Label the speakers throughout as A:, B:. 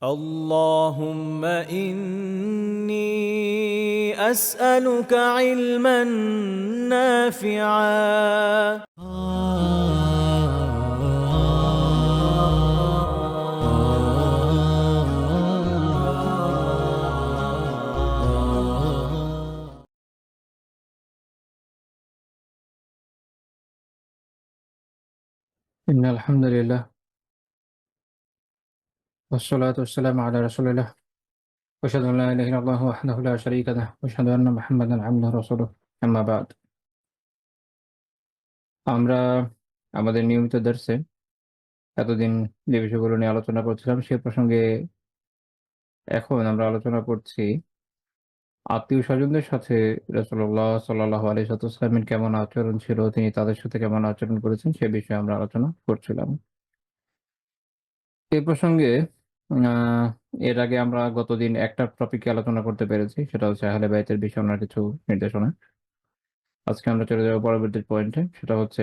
A: اللهم إني أسألك علما نافعا.
B: إن الحمد لله والصلاة والسلام على رسول الله وأشهد أن لا إله إلا الله وحده لا شريك له وأشهد أن محمدا عبده ورسوله أما بعد আমরা আমাদের নিয়মিত দর্সে এতদিন যে বিষয়গুলো নিয়ে আলোচনা করছিলাম সে প্রসঙ্গে এখন আমরা আলোচনা করছি আত্মীয়-স্বজনদের সাথে রাসূলুল্লাহ সাল্লাল্লাহু আলাইহি ওয়াসাল্লামের কেমন আচরণ ছিল, তিনি তাদের সাথে কেমন আচরণ করেছেন সে বিষয়ে আমরা আলোচনা করছিলাম। এ প্রসঙ্গে আ এর আগে আমরা গতদিন একটা টপিকে আলোচনা করতে পেরেছি। সেটা হচ্ছে আহলে বাইতের বিষয়ে ওনার কিছু নির্দেশনা। আজকে আমরা চলে যাব পরবর্তী পয়েন্টে। সেটা হচ্ছে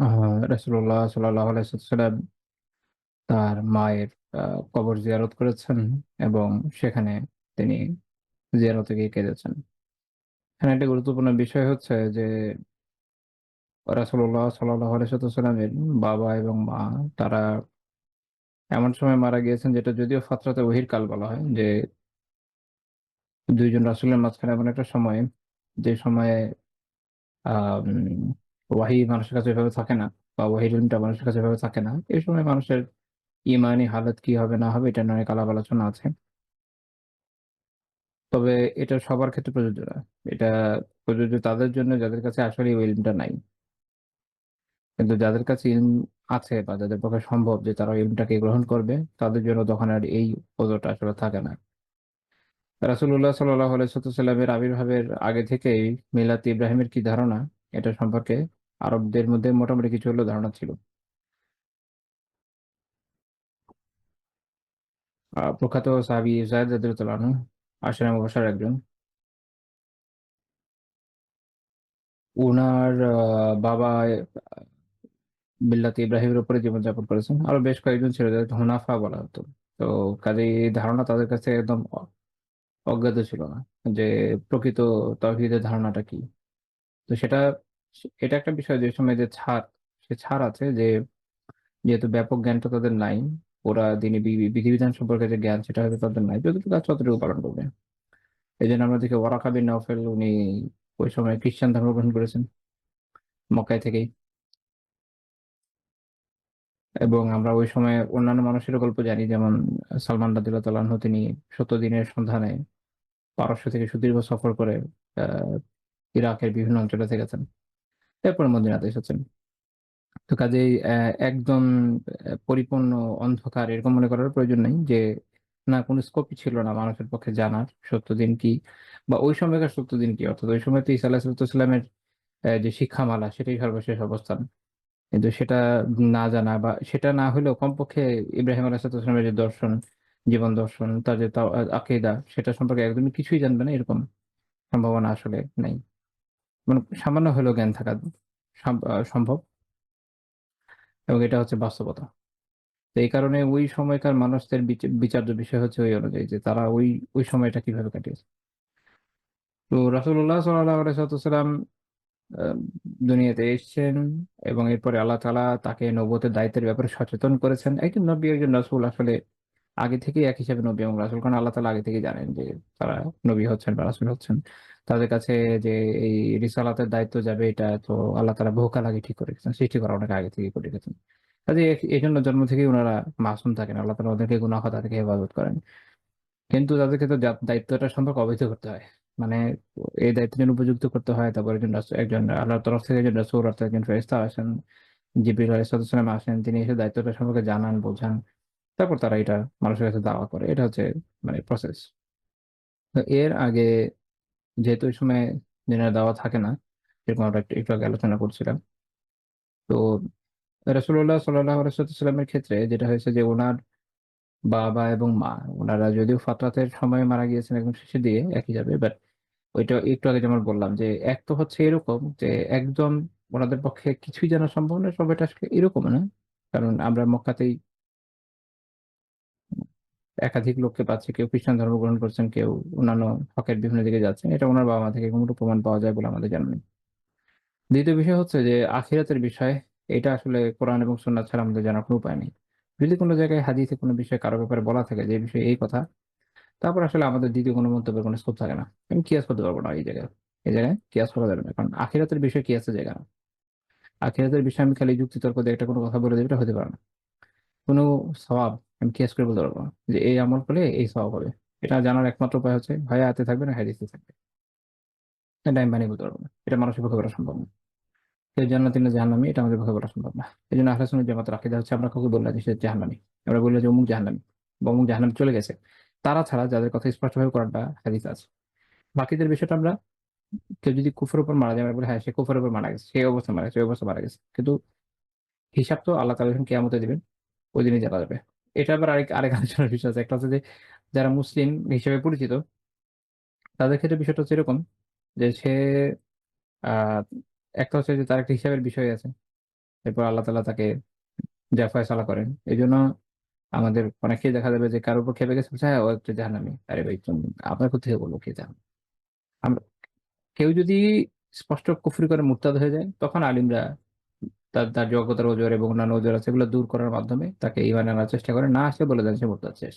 B: আ রাসূলুল্লাহ সাল্লাল্লাহু আলাইহি ওয়াসাল্লাম তার মায়ের আ কবর জিয়ারত করেছেন এবং সেখানে তিনি জিয়ারতে গিয়ে কেঁদেছেন। এখানে একটা গুরুত্বপূর্ণ বিষয় হচ্ছে যে রাসূলুল্লাহ সাল্লাল্লাহু আলাইহি ওয়াসাল্লামের বাবা এবং মা তারা এমন সময় মারা গিয়েছেন যেটা যদিও ফাতরাতে ওহীর কাল বলা হয় যে ২ জন রাসূলের মাঝখানে এমন একটা সময় যে সময়ে আম ওয়াহী মানুষের কাছে এভাবে থাকে না বা ওয়াহির ইলমটা মানুষের কাছে এভাবে থাকে না। এই সময় মানুষের ইমানি হালত কি হবে না হবে এটা নিয়ে অনেক আলাপ আলোচনা আছে। তবে এটা সবার ক্ষেত্রে প্রযোজ্য না। এটা প্রযোজ্য তাদের জন্য যাদের কাছে আসলেই ওই ইলমটা নাই। কিন্তু যাদের কাছে ইলম আছে বা যাদের পক্ষে সম্ভব যে তারা ইলমটাকে গ্রহণ করবে, তাদের জন্য তখন আর এই ওজরটা আসলে থাকে না। রাসূলুল্লাহ সাল্লাল্লাহু আলাইহি ওয়াসাল্লামের আবির্ভাবের আগে থেকেই মিলাত ইব্রাহিমের কি ধারণা এটা সম্পর্কে আরবদের মধ্যে মোটামুটি কিছু হলেও ধারণা ছিল। প্রখ্যাত সাহাবী যায়েদ রাদিয়াল্লাহু আনহু আশরা মুবাশশার একজন। উনার বাবা মিল্লাতে ইব্রাহিমের উপরে জীবনযাপন করেছেন। আরো বেশ কয়েকজন ছিল যাদেরকে হুনাফা বলা হতো। তো কাজেই এই ধারণা তাদের কাছে একদম অজ্ঞাত ছিল না যে প্রকৃত তাওহীদের ধারণাটা কি। তো এটা একটা বিষয় যে সময় যে সে ছাড় আছে যে যেহেতু ব্যাপক জ্ঞানটা তাদের নাই, ওরা দিনী বিধিবিধান সম্পর্কে যে জ্ঞান সেটা হয়তো তাদের নাই। যতটুকু আছে ততটুকু পালন করবে। এজন্য আমরা দেখি ওরাকা বিন নওফেল উনি ওই সময় খ্রিস্টান ধর্ম গ্রহণ করেছেন মক্কায় থেকেই। এবং আমরা ওই সময়ে অন্যান্য মানুষেরও গল্প জানি যেমন সালমান রাদিয়াল্লাহু তাআলা আনহু তিনি ৭০ দিনের সন্ধানে পারস্য থেকে সুদীর্ঘ সফর করে আ ইরাকের বিভিন্ন অঞ্চলে থেকেছেন। এরপরে মদিনাতে এসেছেন। তো কাজেই একদম পরিপূর্ণ অন্ধকার এরকম মনে করার প্রয়োজন নেই যে না কোন স্কোপই ছিল না মানুষের পক্ষে জানার সত্য দিন কি বা ওই সময়কার সত্য দিন কি। অর্থাৎ ওই সময় তো ঈসা আলাইহিস সালামের যে শিক্ষামালা সেটাই সর্বশেষ অবস্থান। কিন্তু সেটা না জানা বা সেটা না হলেও কমপক্ষে ইব্রাহিম আলাইহিস সালামের যে দর্শন, জীবন দর্শন, তার যে আকীদা সেটা সম্পর্কে একদমই কিছুই জানবে না এরকম সম্ভাবনা আসলে নাই। মানে সামান্য হলেও জ্ঞান থাকা সম্ভব এবং এটা হচ্ছে বাস্তবতা। তো এই কারণে ওই সময়কার মানুষদের বিচার্য বিষয় হচ্ছে ওই অনুযায়ী যে তারা ওই সময়টা কিভাবে কাটিয়েছে। তো রাসূলুল্লাহ সাল্লাল্লাহু আলাইহি ওয়াসাল্লাম আ দুনিয়াতে এসছেন এবং এরপরে আল্লাহ তাআলা তাকে নবুয়তের দায়িত্বের ব্যাপারে সচেতন করেছেন। একজন নবী, একজন রাসূল আসলে আগে থেকেই এক হিসাবে নবী এবং রাসূল। কারণ আল্লাহ তাআলা আগে থেকেই জানেন যে তারা নবী হচ্ছেন বা রাসূল হচ্ছেন। তাদের কাছে যে এই রিসালাতের দায়িত্ব যাবে এটা তো আল্লাহ তাআলা বহুকাল আগে ঠিক করে রেখেছেন। সৃষ্টি করার অনেক আগে থেকেই করে রেখেছেন। কাজেই এজন্য জন্ম থেকেই উনারা মাসুম থাকেন। আল্লাহ তাআলা ওদেরকে গুনাহ খাতা থেকে হেফাজত করেন। কিন্তু তাদের ক্ষেত্রে দায়িত্বটা সম্পর্কে অবহিত করতে হয়। মানে এই দায়িত্বের জন্য উপযুক্ত করতে হয়। তারপর একজন আল্লাহর তরফ থেকে একজন রাসূল অর্থাৎ একজন ফেরেশতা আসেন। জিবরিল আলাইহিস সালাম আসেন। তিনি এসে দায়িত্বটা সম্পর্কে জানান, বোঝান। তারপর তারা এটা মানুষের কাছে দাওয়া করে। এটা হচ্ছে মানে প্রসেস। তো এর আগে যেহেতু ওই সময় দিনের দাওয়া থাকে না, যেরকম আমরা একটু আগে আলোচনা করছিলাম। তো রাসূলুল্লাহ সাল্লাল্লাহু আলাইহি ওয়াসাল্লামের ক্ষেত্রে যেটা হয়েছে যে উনার বাবা এবং মা উনারা যদিও ফাতরাতের সময় মারা গিয়েছেন একদম শেষের দিকে একই যাবে। বাট ওইটা একটু আগে যেমন বললাম যে এক তো হচ্ছে এরকম যে একদম উনাদের পক্ষে কিছুই জানা সম্ভব না, সবাইটা আসলে এরকমও না। কারণ আমরা মক্কাতেই একাধিক লোককে পাচ্ছে, কেউ খ্রিস্টান ধর্ম গ্রহণ করছেন, কেউ অন্যান্য হকের বিভিন্ন দিকে যাচ্ছেন, এটা ওনার বাবা মা থেকে কোনো প্রমাণ পাওয়া যায় বলে আমাদের জানা নেই। দ্বিতীয় বিষয় হচ্ছে যে আখিরাতের বিষয়, এটা আসলে কোরআন এবং সুন্নাহ ছাড়া আমাদের জানার কোনো উপায় নেই। যদি কোনো জায়গায় হাদিসে কোনো বিষয় কারো ব্যাপারে বলা থাকে যে এই বিষয়ে এই কথা, তারপর আসলে আমাদের দ্বিতীয় কোনো মন্তব্যের কোনো স্কোপ থাকে না। আমি কিয়াস করতে পারবো না এই জায়গায় কিয়াস করা যাবে না, কারণ আখিরাতের বিষয় কিয়াসের জায়গা না। আখিরাতের বিষয়ে আমি খালি যুক্তি তর্ক দিয়ে একটা কোনো কথা বলে দেবে, এটা হতে পারে না। কোনো সওয়াব আমি কিয়াস করে বলতে পারবো না যে এই আমল করলে এই সওয়াব হবে। এটা জানার একমাত্র উপায় হচ্ছে হয় আয়াতে থাকবে না হাদিসে থাকবে। এটা আমি বানিয়ে বলতে পারবো না, এটা মানুষের পক্ষে করা সম্ভব না। কেউ জান্নাতি না জাহান্নামী এটা আমাদের পক্ষে বলা সম্ভব না। এই জন্য আহলে সুন্নাত জামাতের আকীদা হচ্ছে আমরা কাউকে বললাম যে সে জাহান্নামী, আমরা বললাম যে অমুক জাহান্নামী বা অমুক জাহান্নামে চলে গেছে, তারা ছাড়া যাদের কথা স্পষ্টভাবে কোরআন বা হাদিস আছে। বাকিদের বিষয়টা আমরা, কেউ যদি কুফরের উপর মারা যায় আমরা বলি হ্যাঁ সে কুফরের উপর মারা গেছে, সেই অবস্থা মারা গেছে, সেই অবস্থা মারা গেছে, কিন্তু হিসাব তো আল্লাহ তাআলা যখন কিয়ামতে দিবেন ওই দিনই জানা যাবে। এটা আবার আরেক আলোচনার বিষয় আছে। একটা হচ্ছে যে যারা মুসলিম হিসেবে পরিচিত তাদের ক্ষেত্রে বিষয়টা হচ্ছে এরকম যে সে আহ একটা হচ্ছে যে তার একটা হিসাবের বিষয় আছে, এরপর আল্লাহ তাআলা তাকে যা ফয়সালা করেন। এই জন্য আমাদের অনেকেই দেখা যাবে যে কারোর উপর খেপে গেছে বলছে, হ্যাঁ ও একটা জাহান্নামী। আরে ভাই আপনার কোথেকে বলবো কে জাহান্নামী? আমরা, কেউ যদি স্পষ্ট কুফরি করে মুরতাদ হয়ে যায় তখন আলিমরা তার তার যোগ্যতার ওজোর এবং অন্যান্য ওজোর আছে এগুলো দূর করার মাধ্যমে তাকে ঈমানে আনার চেষ্টা করে, না আসে বলে দেন সে মুরতাদ শেষ।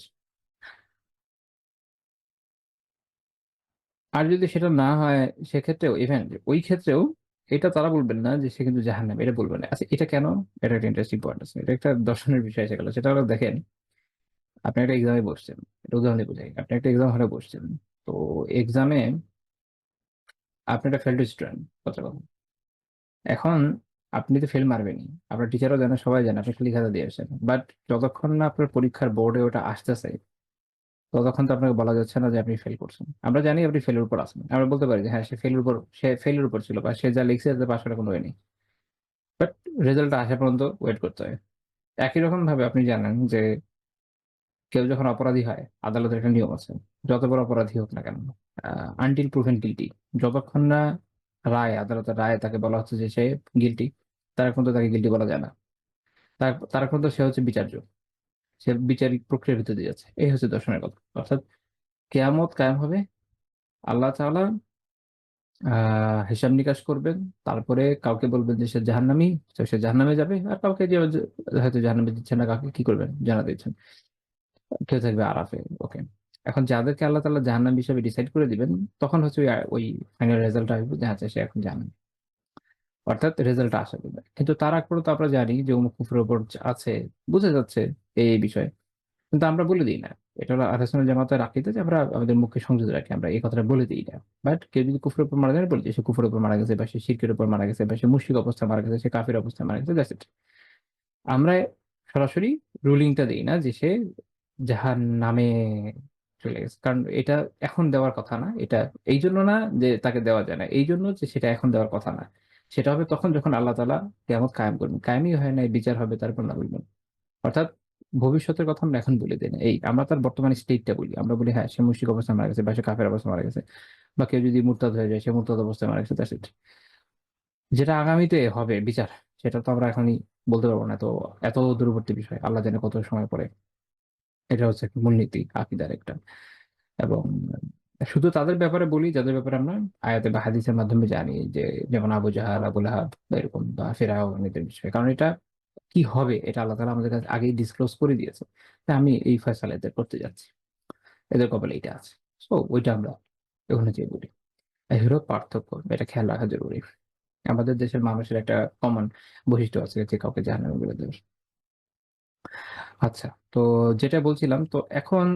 B: আর যদি সেটা না হয় সেক্ষেত্রেও ইভেন ওই ক্ষেত্রেও এটা তারা বলবেন না যে সে কিন্তু জাহান্নামী, এটা বলবেন না। আচ্ছা এটা কেন? এটা একটা ইন্টারেস্টিং পয়েন্ট আছে, এটা একটা দর্শনের বিষয় এসে গেল। সেটা হলো দেখেন, আপনি একটা এক্সামে বসছেন, এটা উদাহরণ দিয়ে বোঝাই। আপনি একটা এক্সাম হলে বসছেন, তো এক্সামে আপনি একটা ফেল্ড স্টুডেন্ট, কথা কথা। এখন আপনি তো ফেল মারবেনই, আপনার টিচারও জানে, সবাই জানে আপনি খালি খাতা দিয়ে আসেন, বাট যতক্ষণ না আপনার পরীক্ষার বোর্ডে ওটা আসতেছে ততক্ষণ তো আপনাকে বলা যাচ্ছে না যে আপনি ফেল করছেন। আমরা জানি আপনি ফেলের উপর আছেন, আমরা বলতে পারি যে হ্যাঁ সে ফেলের উপর ছিল বা সে যা লিখছে তাতে পাশ করার কোনো ওয়ে নেই, বাট রেজাল্টটা আসা পর্যন্ত ওয়েট করতে হয়। একই রকম ভাবে আপনি জানেন যে কেউ যখন অপরাধী হয় আদালতের একটা নিয়ম আছে, যত বড় অপরাধী হোক না কেন, আনটিল প্রুভেন গিলটি, যতক্ষণ না আদালতের রায় তাকে বলা হচ্ছে যে সে গিলটি, তারা কিন্তু তাকে গিলটি বলা যায় না। তারা কিন্তু সে হচ্ছে বিচার্য, সে বিচারিক প্রক্রিয়ার ভিতরে দিয়ে যাচ্ছে। এই হচ্ছে দর্শনের কথা। অর্থাৎ কেয়ামত কায়েম হবে, আল্লাহ তাআলা হিসাব নিকাশ করবেন, তারপরে কাউকে বলবেন যে সে জাহান্নামী, তো সে জাহান্নামে যাবে। আর কাউকে যে হয়তো জাহান্নামে দিচ্ছেন না, কাউকে কি করবেন জানা দিচ্ছেন, কেউ থাকবে আরাফে। ওকে, এখন যাদেরকে আল্লাহ তাআলা জাহান্নামী হিসেবে ডিসাইড করে দিবেন তখন হচ্ছে ওই ফাইনাল রেজাল্ট আসবে যে আচ্ছা সে এখন জাহান্নামী, অর্থাৎ রেজাল্টটা আসা দিবে। কিন্তু তার আগ পর্যন্ত আমরা জানি যে অমুক কুফরের উপর আছে, বুঝে যাচ্ছে এই বিষয়, কিন্তু আমরা বলে দিই না। এটা হলো আহলে সুন্নাত জামাতের আকীদা যে আমরা আমাদের মুখে সংযত রাখি, আমরা এই কথাটা বলে দিই না। বাট কেউ যদি কুফরের উপর মারা যায় বলি যে সে কুফরের উপর মারা গেছে বা সে শিরকের উপর মারা গেছে বা সে মুশরিক অবস্থায় মারা গেছে, সে কাফির অবস্থায় মারা গেছে, দ্যাটস ইট। আমরা সরাসরি রুলিংটা দিই না যে সে জাহান্নামে চলে গেছে, কারণ এটা এখন দেওয়ার কথা না। এটা এই জন্য না যে তাকে দেওয়া যায় না, এই জন্য যে সেটা এখন দেওয়ার কথা না। সেটা হবে তখন যখন আল্লাহ তাআলা কিয়ামত কায়েম করবেন, কায়েমই হয় না, বিচার হবে, তারপর না বলবেন। অর্থাৎ ভবিষ্যতের কথা আমরা এখন বলে দিই না, এই আমরা তার বর্তমান স্টেটটা বলি। আমরা বলি হ্যাঁ সে মুশরিক অবস্থায় মারা গেছে বা সে কাফের অবস্থায় মারা গেছে, বা কেউ যদি মুরতাদ হয়ে যায় সে মুরতাদ অবস্থায় মারা গেছে, দ্যাটস ইট। যেটা আগামীতে হবে বিচার, সেটা তো আমরা এখনই বলতে পারবো না। তো এত দূরবর্তী বিষয়, আল্লাহ জানে কত সময় পরে। এটা হচ্ছে একটা মূলনীতি আকীদার একটা। এবং শুধু তাদের ব্যাপারে বলি যাদের ব্যাপারে আমরা আয়াতে বা হাদিসের মাধ্যমে জানি, যে যেমন আবু জাহাল, আবু লাহাব বা এরকম, বা ফেরাউন, এদের বিষয়ে। কারণ এটা কি হবে এটা আল্লাহ তাআলা আমাদের কাছে আগেই ডিসক্লোজ করে দিয়েছে, যে আমি এই ফয়সালা এদের করতে যাচ্ছি, এদের কপালে এটা আছে। সো ওইটা আমরা ওখানে যেয়ে বলি। এই হলো পার্থক্য, এটা খেয়াল রাখা জরুরি। আমাদের দেশের মানুষের একটা কমন বৈশিষ্ট্য আছে যে কাউকে জাহান্নামে বলে দেবে। আচ্ছা, তো যেটা বলছিলাম, তো এখন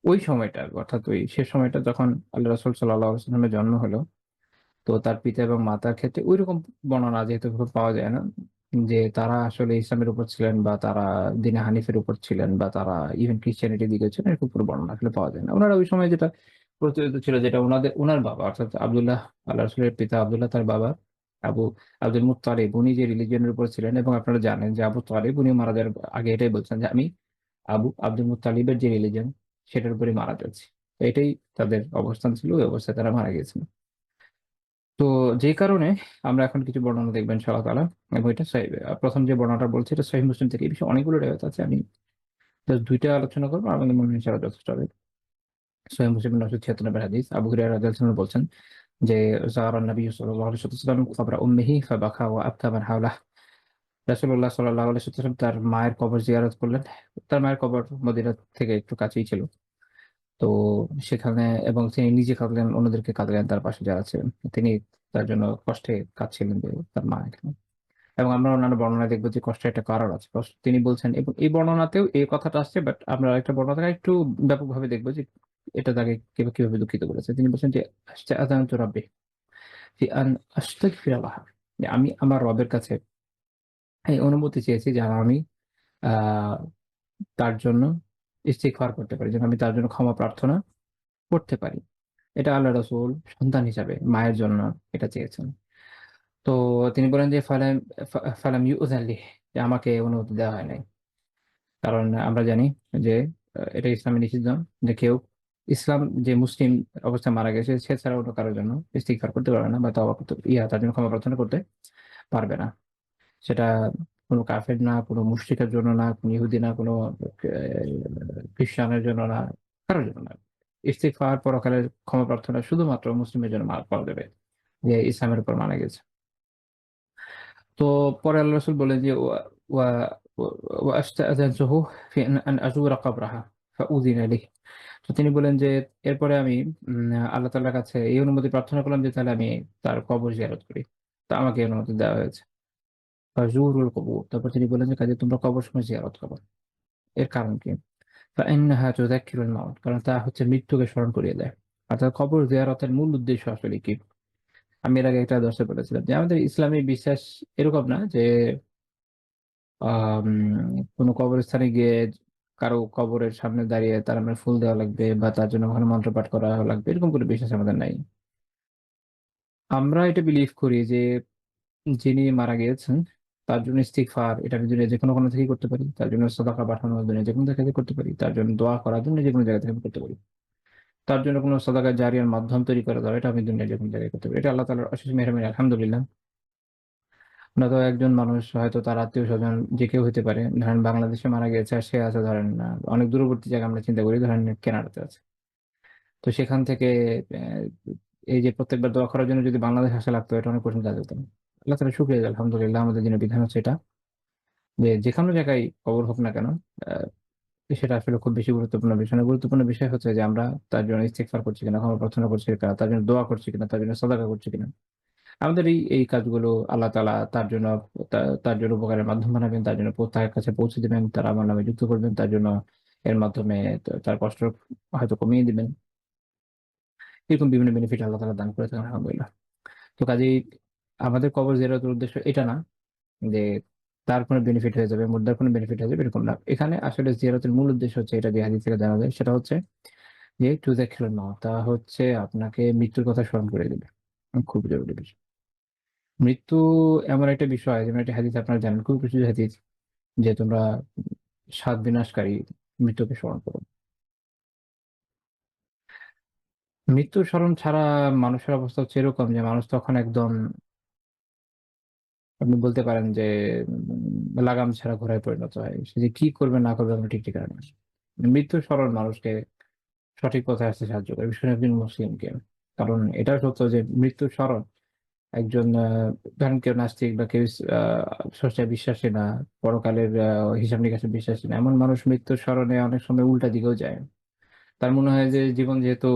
B: ওই সময়টা, অর্থাৎ ওই শেষ সময়টা যখন আল্লাহ রাসূল সাল্লাল্লাহু আলাইহি ওয়াসাল্লামের জন্ম হলো, তো তার পিতা এবং মাতার ক্ষেত্রে ঐরকম বর্ণনা যেহেতু পাওয়া যায় না যে তারা আসলে ইসলামের উপর ছিলেন বা তারা দ্বীনে হানিফের উপর ছিলেন বা তারা ইভেন ক্রিশ্চিয়ানিটির দিকে ছিলেন, এরকম পুরো বর্ণনা আসলে পাওয়া যায় না। ওনারা ওই সময় যেটা প্রচলিত ছিল, যেটা ওনার বাবা অর্থাৎ আব্দুল্লাহ, আল্লাহ রাসূলের পিতা আব্দুল্লাহ, তার বাবা আবু আব্দুল মুত্তালিব, উনি যে রিলিজিয়নের উপর ছিলেন, এবং আপনারা জানেন যে আবু তালিব উনি মারা যাওয়ার আগে এটাই বলছেন যে আমি আব্দুল মুত্তালিবের যে রিলিজিয়ন সেটার উপরে মারা যাচ্ছি। তো এটাই তাদের অবস্থান ছিল, ওই অবস্থায় তারা মারা গিয়েছেন। তো যেই কারণে আমরা এখন কিছু বর্ণনা দেখবেন ইনশাআল্লাহ তাআলা, এবং এটা প্রথম যে বর্ণনাটা বলছি এটা সহিহ মুসলিম থেকে। এই বিষয়ে অনেকগুলো রিওয়ায়াত আছে, আমি জাস্ট দুইটা আলোচনা করবো, আমাদের মনে হয় ইনশাআল্লাহ যথেষ্ট হবে। সহিহ মুসলিম 976 নম্বর হাদিস, আবু হুরায়রা রাদিয়াল্লাহু আনহু বলছেন যে যারা নবী সাল্লাল্লাহু আলাইহি ওয়াসাল্লাম কবর উম্মিহি ফাবাকা ওয়া আবকা মান হাওলাহ। রাসূলুল্লাহ সাল্লাল্লাহু আলাইহি ওয়াসাল্লাম তার মায়ের কবর জিয়ারত করলেন। তার মায়ের কবর মদিনা থেকে একটু কাছেই ছিল। তো সেখানে, এবং তিনি নিজে কাঁদলেন, অন্যদেরকে কাঁদলেন তার পাশে যারা ছিলেন। তিনি তার জন্য কষ্টে কাঁদছিলেন যে তার মা এখানে। এবং আমরা অন্যান্য বর্ণনায় দেখবো যে কষ্টের একটা কারণ আছে। তিনি বলছেন, এবং এই বর্ণনাতেও এই কথাটা আসছে, বাট আমরা একটা বর্ণনাটা একটু ব্যাপকভাবে দেখবো যে এটা তাকে কিভাবে দুঃখিত করেছে। তিনি বলছেন যে আস্তাআযানতু রাব্বি ফি আন আস্তাগফিরা লাহা, যে আমি আমার রবের কাছে এই অনুমতি চেয়েছি যেন আমি আহ তার জন্য ইস্তিগফার করতে পারি, যেন আমি তার জন্য ক্ষমা প্রার্থনা করতে পারি। এটা আল্লাহ রাসূল সন্তান হিসাবে মায়ের জন্য এটা চেয়েছেন। তো তিনি বলেন যে ফালাম ইউযান লিহ, যে আমাকে অনুমতি দেওয়া হয় নাই। কারণ আমরা জানি যে এটা ইসলামে নিষিদ্ধ যে কেউ ইসলাম যে মুসলিম অবস্থায় মারা গেছে সে ছাড়া অন্য কারোর জন্য ইস্তিগফার করতে পারবে না, বা তওবা করতে, তার জন্য ক্ষমা প্রার্থনা করতে পারবে না। সেটা কোনো কাফের না, কোনো মুশরিকের জন্য না, কোনো ইহুদি না, কোনো খ্রিস্টানের জন্য না, কারোর জন্য না। ইস্তিগফার পরকালের ক্ষমা প্রার্থনা শুধুমাত্র মুসলিমের জন্য পাওয়া যাবে, যে ইসলামের উপর মারা গেছে। তো পরে আল্লাহ রাসূল বলেন যে ওয়া ওয়া আস্তাআযানতুহু ফি আন আযুরা কবরাহা ফাউযিনা লিহ। তো তিনি বলেন যে এরপরে আমি আল্লাহ তাআলার কাছে এই অনুমতি প্রার্থনা করলাম যে তাহলে আমি তার কবর জিয়ারত করি। তো আমাকে এই অনুমতি দেওয়া হয়েছে। ফাজুরুল কুবুর, তারপর তিনি বলেন যে কাজে তোমরা কবরসমূহ জিয়ারত করো। এর কারণ কি? ফাইন্নাহা তুযাক্কিরুল মাউত, কারণ তা হচ্ছে মৃত্যুকে স্মরণ করিয়ে দেয়। অর্থাৎ কবর জিয়ারতের মূল উদ্দেশ্য আসলে কি? আমি এর আগে একটা দর্শে বলেছিলাম যে আমাদের ইসলামী বিশ্বাস এরকম না যে আম কোনো কবরস্থানে গিয়ে কারো কবরের সামনে দাঁড়িয়ে তার নামে ফুল দেওয়া লাগবে বা তার জন্য ওখানে মন্ত্র পাঠ করা লাগবে, এরকম কোনো বিশ্বাস আমাদের নাই। আমরা এটা বিলিভ করি যে যিনি মারা গিয়েছেন তার জন্য ইস্তিগফার এটা আমি দুনিয়ার যেকোনো কোণ থেকেই করতে পারি। তার জন্য সাদাকা পাঠানো দুনিয়ার যেকোনো জায়গা থেকে করতে পারি। তার জন্য দোয়া করা দুনিয়ার যেকোনো জায়গা থেকে আমি করতে পারি। তার জন্য কোনো সাদাকা জারিয়ার মাধ্যম তৈরি করে দেওয়া, এটা আমি দুনিয়ার যেকোনো জায়গায় করতে পারি। এটা আল্লাহ তাআলার অশেষ মেহেরবানি, আলহামদুলিল্লাহ। নয়তো একজন মানুষ হয়তো তার আত্মীয়স্বজন যে কেউ হইতে পারে, ধরেন বাংলাদেশে মারা গিয়েছে আর সে আছে ধরেন অনেক দূরবর্তী জায়গায়, আমরা চিন্তা করি ধরেন কানাডাতে আছে। তো সেখান থেকে আহ, এই যে প্রত্যেকবার দোয়া করার জন্য যদি বাংলাদেশ আসা লাগতো, এটা অনেক কঠিন কাজ হতো। আল্লাহ তাআলা শুকরিয়া, আলহামদুলিল্লাহ আমাদের দিনের বিধান হচ্ছে এটা, যে যেকোনো জায়গায় কবর হোক না কেন, আহ, সেটা আসলে খুব বেশি গুরুত্বপূর্ণ বিষয় না। গুরুত্বপূর্ণ বিষয় হচ্ছে যে আমরা তার জন্য ইস্তিগফার করছি কিনা, ক্ষমা প্রার্থনা করছি কিনা, তার জন্য দোয়া করছি কিনা, তার জন্য সাদাকা করছি কিনা। আমাদের এই এই কাজগুলো আল্লাহ তাআলা তার জন্য তার জন্য উপকারের মাধ্যম বানাবেন, তার জন্য তার কাছে পৌঁছে দিবেন, তার আমার নামে যুক্ত করবেন, তার জন্য এর মাধ্যমে তার কষ্ট হয়তো কমিয়ে দিবেন। এরকম বিভিন্ন বেনিফিট আল্লাহ তাআলা দান করে থাকেন, আলহামদুলিল্লাহ। তো কাজেই আমাদের কবর জিয়ারতের উদ্দেশ্য এটা না যে তার কোনো বেনিফিট হয়ে যাবে, মুর্দার কোনো বেনিফিট হয়ে যাবে, এরকম না। এখানে আসলে জিয়ারতের মূল উদ্দেশ্য হচ্ছে এটা, যে হাদিস থেকে জানা যায়, সেটা হচ্ছে যে টুযাক্কিরুল মাউত, তা হচ্ছে আপনাকে মৃত্যুর কথা স্মরণ করে দেবে। খুব জরুরি বিষয়। মৃত্যু এমন একটা বিষয়, যেমন একটা হাদিস আপনারা জানেন, খুব কিছু হাদিস, যে তোমরা সাত বিনাশকারী মৃত্যুকে স্মরণ করো। মৃত্যু স্মরণ ছাড়া মানুষের অবস্থা হচ্ছে এরকম যে মানুষ তখন একদম, আপনি বলতে পারেন যে লাগাম ছাড়া ঘোড়ায় পরিণত হয়। সে যে কি করবে না করবে আমরা ঠিক ঠিকানা নেই। মৃত্যু স্মরণ মানুষকে সঠিক পথে আসতে সাহায্য করে, বিশেষ করে একজন মুসলিমকে। কারণ এটা সত্য যে মৃত্যু স্মরণ একজন ধরেন কেউ নাস্তিক বা কেউ স্রষ্টায় বিশ্বাসী না, পরকালের হিসাব নিকাশে বিশ্বাসী না, এমন মানুষ মৃত্যুর স্মরণে অনেক সময় উল্টা দিকেও যায়। তার মনে হয় যে জীবন যেহেতু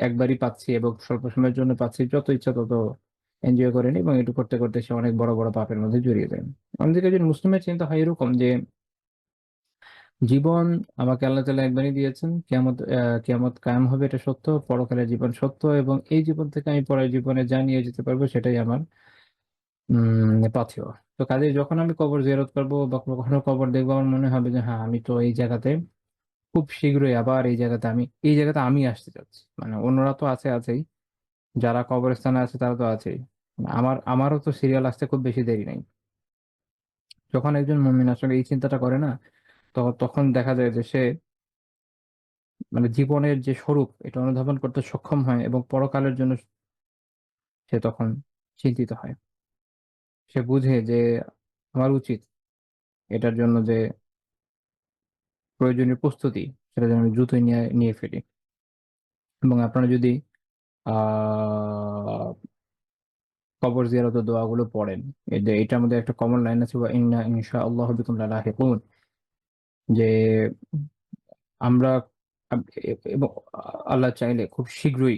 B: একবারই পাচ্ছি এবং স্বল্প সময়ের জন্য পাচ্ছি, যত ইচ্ছা তত এনজয় করেনি, এবং এটু করতে করতে সে অনেক বড় বড় পাপের মধ্যে জড়িয়ে যায়। অন্যদিকে একজন মুসলিমের চিন্তা হয় এরকম যে জীবন আমাকে আল্লাহ তাআলা একবারই দিয়েছেন, কিয়ামত কায়েম হবে এটা সত্য, পরকালের জীবন সত্য, এবং এই জীবন থেকে আমি পরের জীবনে যা নিয়ে যেতে পারবো সেটাই আমার পাথেয়। তো কাজেই যখন আমি কবর জিয়ারত করবো বা কখনো কবর দেখবো, আমার মনে হবে যে হ্যাঁ, আমি তো এই জায়গাতে খুব শীঘ্রই আবার এই জায়গাতে আমি আসতে চাচ্ছি। মানে অন্যরা তো আছেই, যারা কবরস্থানে আছে তারা তো আছেই। আমারও তো সিরিয়াল আসতে খুব বেশি দেরি নাই। যখন একজন মুমিন আসলে এই চিন্তাটা করে না, তো তখন দেখা যায় যে সে মানে জীবনের যে স্বরূপ এটা অনুধাবন করতে সক্ষম হয়, এবং পরকালের জন্য সে তখন চিন্তিত হয়। সে বুঝে যে আমার উচিত এটার জন্য যে প্রয়োজনীয় প্রস্তুতি সেটা যেন আমি দ্রুতই নিয়ে নিয়ে ফেলি। এবং আপনারা যদি আহ কবর জিয়ারতের দোয়াগুলো পড়েন, এটার মধ্যে একটা কমন লাইন আছে, ওয়া ইন্না ইনশাআল্লাহু বিকুম লালাহিকুন, যে আমরা এবং আল্লাহ চাইলে খুব শীঘ্রই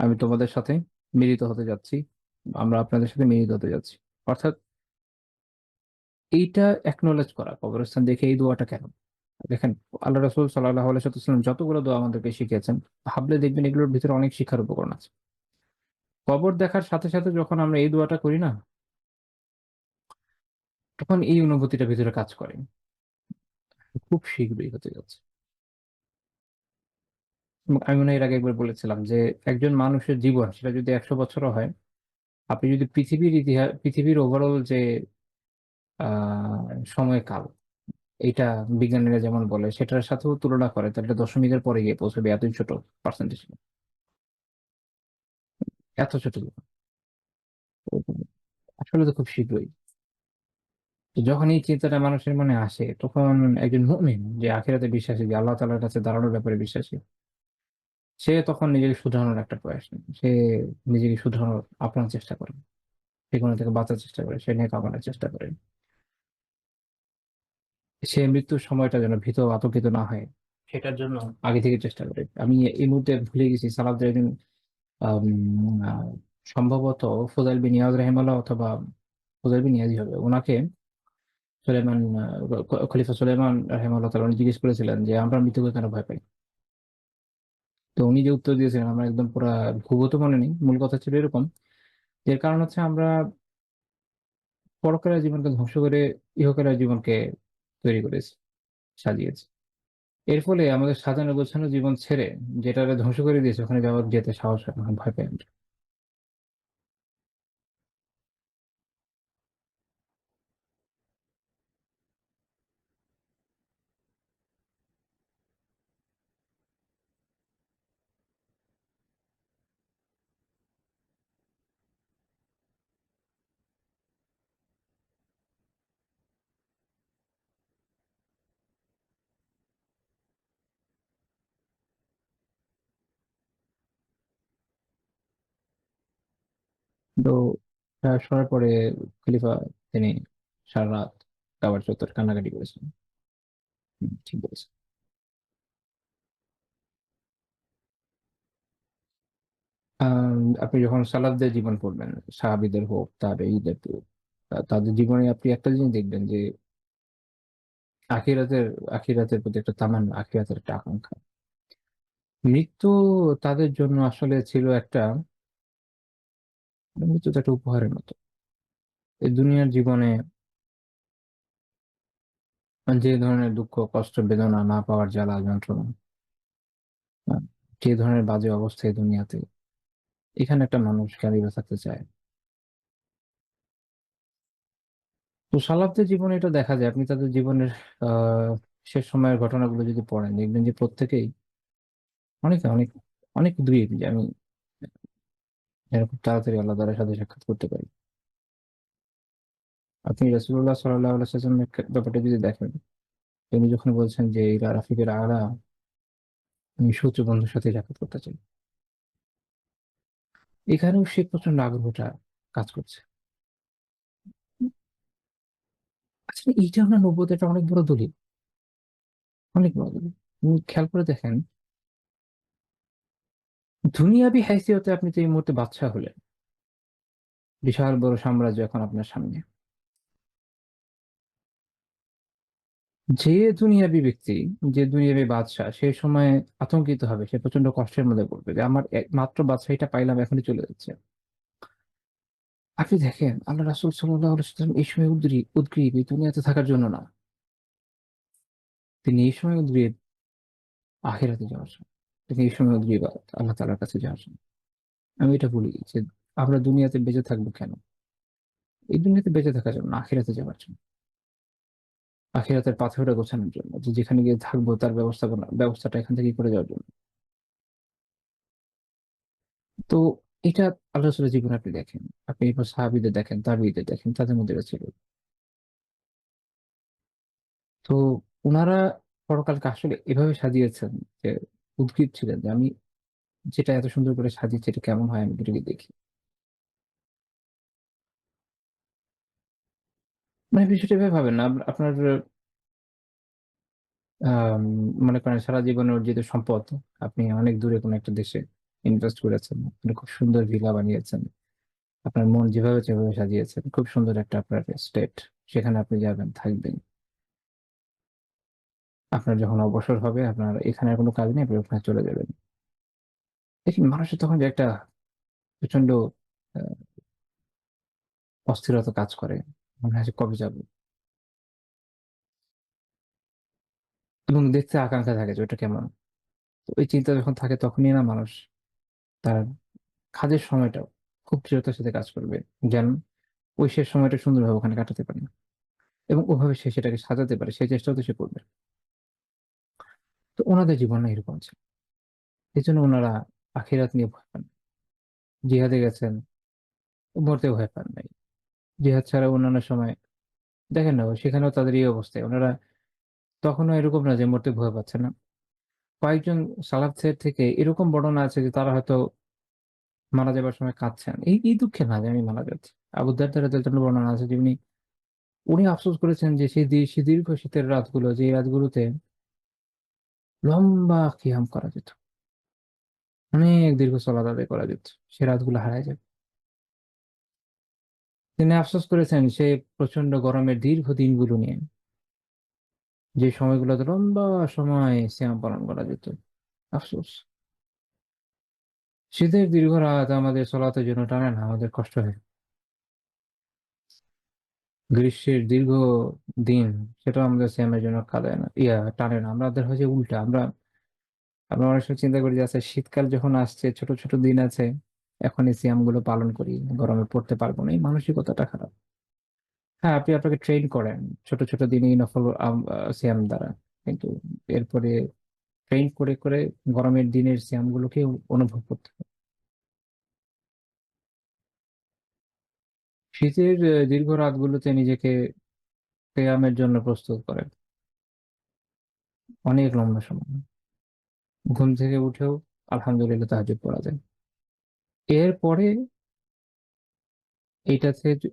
B: আমি তোমাদের সাথে মিলিত হতে যাচ্ছি, আমরা আপনাদের সাথে মিলিত হতে যাচ্ছি। অর্থাৎ এইটা অ্যাকনলেজ করা, কবরস্থান দেখে এই দোয়াটা কেন? দেখেন, আল্লাহ রাসূল সাল্লাল্লাহু আলাইহি ওয়াসাল্লাম যতগুলো দোয়া আমাদেরকে শিখিয়েছেন, ভাবলে দেখবেন এগুলোর ভিতরে অনেক শিক্ষার উপকরণ আছে। কবর দেখার সাথে সাথে যখন আমরা এই দোয়াটা করি না, তখন এই অনুভূতিটা ভিতরে কাজ করে, খুব শীঘ্রই হতে যাচ্ছে। এবং আমি মনে হয় এর আগে একবার বলেছিলাম যে একজন মানুষের জীবন সেটা যদি ১০০ বছরও হয়, আপনি যদি পৃথিবীর ওভারঅল যে সময়কাল, এইটা বিজ্ঞানীরা যেমন বলে সেটার সাথেও তুলনা করে, তাহলে দশমিকের পরে গিয়ে পৌঁছবে, এতই ছোট পার্সেন্টেজ, এত ছোট জীবন। আসলে তো খুব শীঘ্রই। তো যখন এই চিন্তাটা মানুষের মনে আসে, তখন একজন মুমিন যে আখিরাতে বিশ্বাসী, যে আল্লাহ তাআলার কাছে দাঁড়ানোর ব্যাপারে বিশ্বাসী, সে তখন নিজেকে শুধরানোর একটা প্রয়াস নেয়। সে নিজেকে শুধরানোর আপ্রাণ চেষ্টা করে, সেগুলো থেকে বাঁচার চেষ্টা করে, সে নেক আমলের চেষ্টা করে। সে মৃত্যুর সময়টা যেন ভীত আতঙ্কিত না হয়, সেটার জন্য আগে থেকে চেষ্টা করে। আমি এই মুহূর্তে ভুলে গেছি, সালাফদের একজন আম, আহ, সম্ভবত ফুদাইল বিন ইয়াদ রাহিমাহুল্লাহ, অথবা ফুদাইল বিন ইয়াজি হবে, ওনাকে সুলাইমান খলিফা সুলাইমান রাহিমাহুল্লাহ তাআলা উনি জিজ্ঞেস করেছিলেন যে আমরা মৃত্যুকে কেন ভয় পাই। তো উনি যে উত্তর দিয়েছিলেন আমার একদম পুরা ভূগত মনে নেই, মূল কথা ছিল এরকম, এর কারণ হচ্ছে আমরা পরকালের জীবনকে ধ্বংস করে ইহকালের জীবনকে তৈরি করেছি, সাজিয়েছি। এর ফলে আমাদের সাজানো গোছানো জীবন ছেড়ে যেটা ধ্বংস করে দিয়েছে ওখানে যাওয়ার যেতে সাহস হয় না, ভয় পাই আমরা। তো শোনার পরে খলিফা তিনি সারা রাত কাবার চত্বর কান্নাকাটি করেছেন। ঠিক বলেছেন। আপনি যখন সালাফদের জীবন পড়বেন, সাহাবীদের হোক, তাবেঈদের হোক, তাদের জীবনে আপনি একটা জিনিস দেখবেন যে আখিরাতের আখিরাতের প্রতি একটা তামান্না, আখিরাতের একটা আকাঙ্ক্ষা। মৃত্যু তাদের জন্য আসলে ছিল একটা, মৃত্যু তো একটা উপহারের মতো। এই দুনিয়ার জীবনে যে ধরনের দুঃখ কষ্ট বেদনা, না পাওয়ার জ্বালা যন্ত্রণা, আহ, যে ধরনের বাজে অবস্থা এই দুনিয়াতে, এখানে একটা মানুষ ক্যারিয়ার থাকতে চায়। তো সালাফদের জীবনে এটা দেখা যায়, আপনি তাদের জীবনের আহ শেষ সময়ের ঘটনাগুলো যদি পড়েন, দেখবেন যে প্রত্যেকেই অনেকে অনেক অনেক দূরে, যে আমি এরকম তাড়াতাড়ি আল্লাহ তাআলার সাথে সাক্ষাৎ করতে পারি। আপনি রাসূলুল্লাহ সাল্লাল্লাহু আলাইহি ওয়াসাল্লামের ব্যাপারটা যদি দেখেন, তিনি যখন বলছেন যে ইলা রাফিকের আলা, আমি সূর্য বন্ধুর সাথে সাক্ষাৎ করতে চাই, এখানেও সে প্রচন্ড আগ্রহটা কাজ করছে। আসলে এইটা আমরা নবুয়তের একটা অনেক বড় দলিল, অনেক বড় দলিল। আপনি খেয়াল করে দেখেন, দুনিয়াবি হাইসিয়তে আপনি তো এই মুহূর্তে বাদশা হলেন, বিশাল বড় সাম্রাজ্য এখন আপনার সামনে। যে দুনিয়াবি ব্যক্তি, যে দুনিয়াবি বাদশা, সে সময় আতঙ্কিত হবে, সে প্রচন্ড কষ্টের মধ্যে পড়বে যে আমার মাত্র বাদশাহিটা পাইলাম, এখনই চলে যাচ্ছে। আপনি দেখেন আল্লাহ রাসূল সাল্লাল্লাহু আলাইহি ওয়াসাল্লাম এই সময় উদগ্রীব এই দুনিয়াতে থাকার জন্য না, তিনি এই সময় উদগ্রীব আখিরাতে যাওয়ার জন্য। তিনি এই সময় উদগ্রীব আল্লাহ তাআলার কাছে যাওয়ার জন্য। আমি এটা বলি যে আমরা দুনিয়াতে বেঁচে থাকবো কেন? এই দুনিয়াতে বেঁচে থাকার জন্য না, আখিরাতে যাওয়ার জন্য। আখিরাতের পাথরটা গোছানোর জন্য, যে যেখানে গিয়ে থাকবো তার ব্যবস্থাটা এখান থেকে করে যাওয়ার জন্য। তো এটা আল্লাহ রাসূলের জীবনে আপনি দেখেন। আপনি এরপর সাহাবীদের দেখেন, তাবেঈদের দেখেন, তাদের মধ্যে এটা ছিল। তো উনারা পরকালকে আসলে এভাবে সাজিয়েছেন যে উদগ্রীব ছিলেন যে আমি যেটা এত সুন্দর করে সাজিয়েছি এটা কেমন হয় আমি এটাকে দেখি। মানে বিষয়টা এভাবে ভাবেন না। আপনার আম মনে করেন সারা জীবনে অর্জিত সম্পদ আপনি অনেক দূরে কোনো একটা দেশে ইনভেস্ট করেছেন। আপনি খুব সুন্দর ভিলা বানিয়েছেন। আপনার মন যেভাবে যেভাবে সাজিয়েছেন। খুব সুন্দর একটা আপনার স্টেট। সেখানে আপনি যাবেন, থাকবেন। আপনার যখন অবসর হবে আপনার এখানে আর কোনো কাজ নেই, আপনি ওখানে চলে যাবেন। দেখেন মানুষের তখন যে একটা প্রচন্ড আ অস্থিরতা কাজ করে। মনে হয় যে কবে যাবো? এবং দেখতে আকাঙ্ক্ষা থাকে যে ওটা কেমন? তো ওই চিন্তা যখন থাকে তখনই না মানুষ তার কাজের সময়টাও খুব দৃঢ়তার সাথে কাজ করবে। যেন ওই শেষ সময়টা সুন্দরভাবে ওখানে কাটাতে পারে। এবং ওভাবে সে সেটাকে সাজাতে পারে সেই চেষ্টাও তো সে করবে। তো উনাদের জীবন না এরকম ছিল। এজন্য উনারা আখিরাত নিয়ে ভয় পান। জিহাদে গেছেন, মরতে ভয় পান নাই। জিহাদ ছাড়া অন্যান্য সময় দেখেন না সেখানেও তাদের এই অবস্থায়। উনারা তখনও এরকম না যে মরতে ভয় পাচ্ছে না। কয়েকজন সালাফদের থেকে এরকম বর্ণনা আছে যে তারা হয়তো মারা যাবার সময় কাঁদছেন। এই দুঃখে না যে আমি মারা যাচ্ছি। আবু দারদা রাদিয়াল্লাহু আনহু বর্ণনা আছে যে উনি আফসোস করেছেন যে সেই দীর্ঘ শীতের রাতগুলো যে রাতগুলোতে লম্বা কিয়াম করা যেত। অনেক দীর্ঘ সালাত আদায় করা যেত। সে রাতগুলো হারায় যাবে। তিনি আফসোস করেছেন সেই প্রচন্ড গরমের দীর্ঘ দিনগুলো নিয়ে। যে সময়গুলোতে লম্বা সময় সিয়াম পালন করা যেত। আফসোস। শীতের দীর্ঘ রাত আমাদের সলাতের জন্য টানে না, আমাদের কষ্ট হয়। গ্রীষ্মের দীর্ঘ দিন সেটাও আমাদের সিয়ামের জন্য কাঁদায় না, টানে না। আমাদের হচ্ছে উল্টা। আমরা অনেক সময় চিন্তা করি যে আচ্ছা শীতকাল যখন আসছে, ছোট, ছোট দিন আছে, এখন এই সিয়ামগুলো পালন করি। গরমে পড়তে পারব না। এই মানসিকতাটা খারাপ। হ্যাঁ, আপনি আপনাকে ট্রেন করেন ছোট, ছোট দিনেই নফল সিয়াম দ্বারা। কিন্তু এরপরে ট্রেন করে গরমের দিনের সিয়ামগুলোকেও অনুভব করতে হবে। শীতের দীর্ঘ রাতগুলোতে নিজেকে কেয়ামের জন্য প্রস্তুত করেন। অনেক লম্বা সময়। ঘুম থেকে উঠেও আলহামদুলিল্লাহ তাহাজ্জুদ পড়া যায়। এরপরে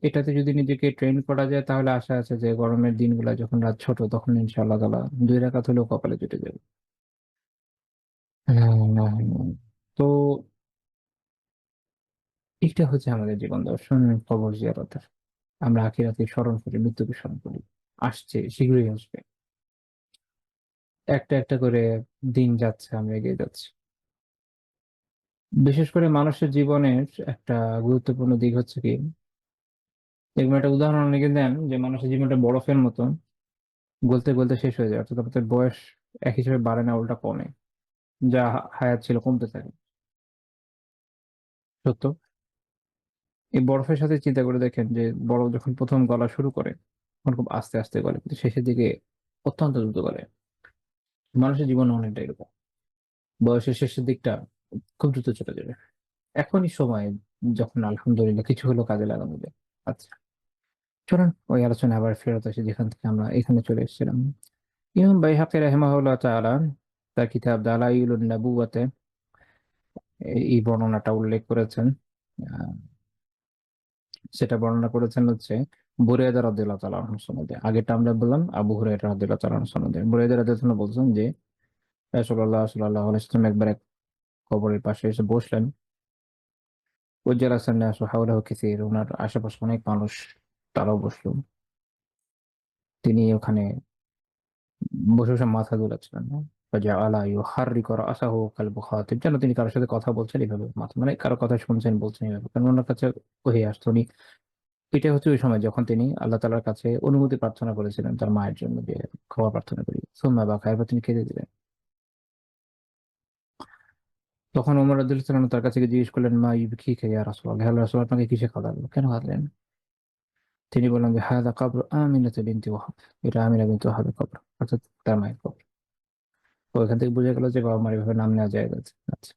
B: এটাতে যদি নিজেকে ট্রেন করা যায় তাহলে আশা আছে যে গরমের দিনগুলা যখন রাত ছোট তখন ইনশাআল্লাহ তাআলা ২ রাকাত হলেও কপালে জুটে যাবে। তো এইটা হচ্ছে আমাদের জীবন দর্শন, কবর জিয়ারতের। আমরা আখিরাতকে স্মরণ করি, মৃত্যুকে স্মরণ করি। আসছে, শীঘ্রই আসবে। একটা করে দিন যাচ্ছে, আমরা এগিয়ে যাচ্ছি। বিশেষ করে মানুষের জীবনের একটা গুরুত্বপূর্ণ দিক হচ্ছে কি, এরকম একটা উদাহরণ অনেকে দেন যে মানুষের জীবনটা বরফের মতো গলতে শেষ হয়ে যায়। অর্থাৎ আমাদের বয়স এক হিসেবে বাড়ে না, উল্টা কমে। যা হায়াত ছিল কমতে থাকে। সত্য। এই বরফের সাথে চিন্তা করে দেখেন যে বরফ যখন ১ম গলা শুরু করে তখন খুব আস্তে গলে। কিন্তু শেষের দিকে অত্যন্ত দ্রুত গলে। মানুষের জীবনে অনেকটা এরকম। বয়সের শেষের দিকটা খুব দ্রুত চলে যাবে। এখনই সময় যখন আলহামদুলিল্লাহ কিছু হলেও কাজে লাগানো যায়। আচ্ছা, চলুন ওই আলোচনায় আবার ফেরত আসি যেখান থেকে আমরা এখানে চলে এসেছিলাম। ইমাম বাইহাকী রাহিমাহুল্লাহ তাআলা তার কিতাব দালাইলুন নবুওয়াতে এই বর্ণনাটা উল্লেখ করেছেন। আ সেটা বর্ণনা করেছেন হচ্ছে বুরায়দা রাদিয়াল্লাহু তাআলা আনহু সনদে। আগেরটা আমরা বললাম আবু হুরায়রা রাদিয়াল্লাহু তাআলা আনহু সনদে। বুরায়দা রাদিয়াল্লাহু তাআলা বলছেন যে রাসূলুল্লাহ সাল্লাল্লাহু আলাইহি ওয়াসাল্লাম একবার এক কবরের পাশে এসে বসলেন। ওয়াজালাসান নাসু হাওলাহু কাসীর। উনার আশেপাশে অনেক মানুষ, তারাও বসলো। তিনি ওখানে বসে মাথা দুলাচ্ছিলেন। ফাজাআলা ইউহাররিকু রা'সাহু কাল মুখাতিব। যেন তিনি কারো সাথে কথা বলছেন এভাবে মাথা মানে কারো কথা শুনছেন বলছেন এভাবে। কারণ উনার কাছে ওহী আসতো। এটা হচ্ছে ওই সময় যখন তিনি আল্লাহ তাআলার কাছে অনুমতি প্রার্থনা করেছিলেন তার মায়ের জন্য যে ক্ষমা প্রার্থনা করি। সুম্মা বাকা, এরপর তিনি কেঁদে দিলেন। তখন ওমর রাদিয়াল্লাহু তাআলা তার কাছে গিয়ে জিজ্ঞেস করলেন, মা ইউবকিকা ইয়া রাসূলুল্লাহ? হে আল্লাহর রাসূল, আপনাকে কিসে কাঁদালো? কেন কাঁদলেন? তিনি বললেন যে হাযা কবরু আমিনাতি বিনতি ওয়াহাব। এটা আমিনা বিনতি ওয়াহাবের কবর। অর্থাৎ তার মায়ের কবর। তো এখান থেকে বোঝা গেল যে বাবা-মার এভাবে নাম নেওয়া জায়েজ আছে। আচ্ছা।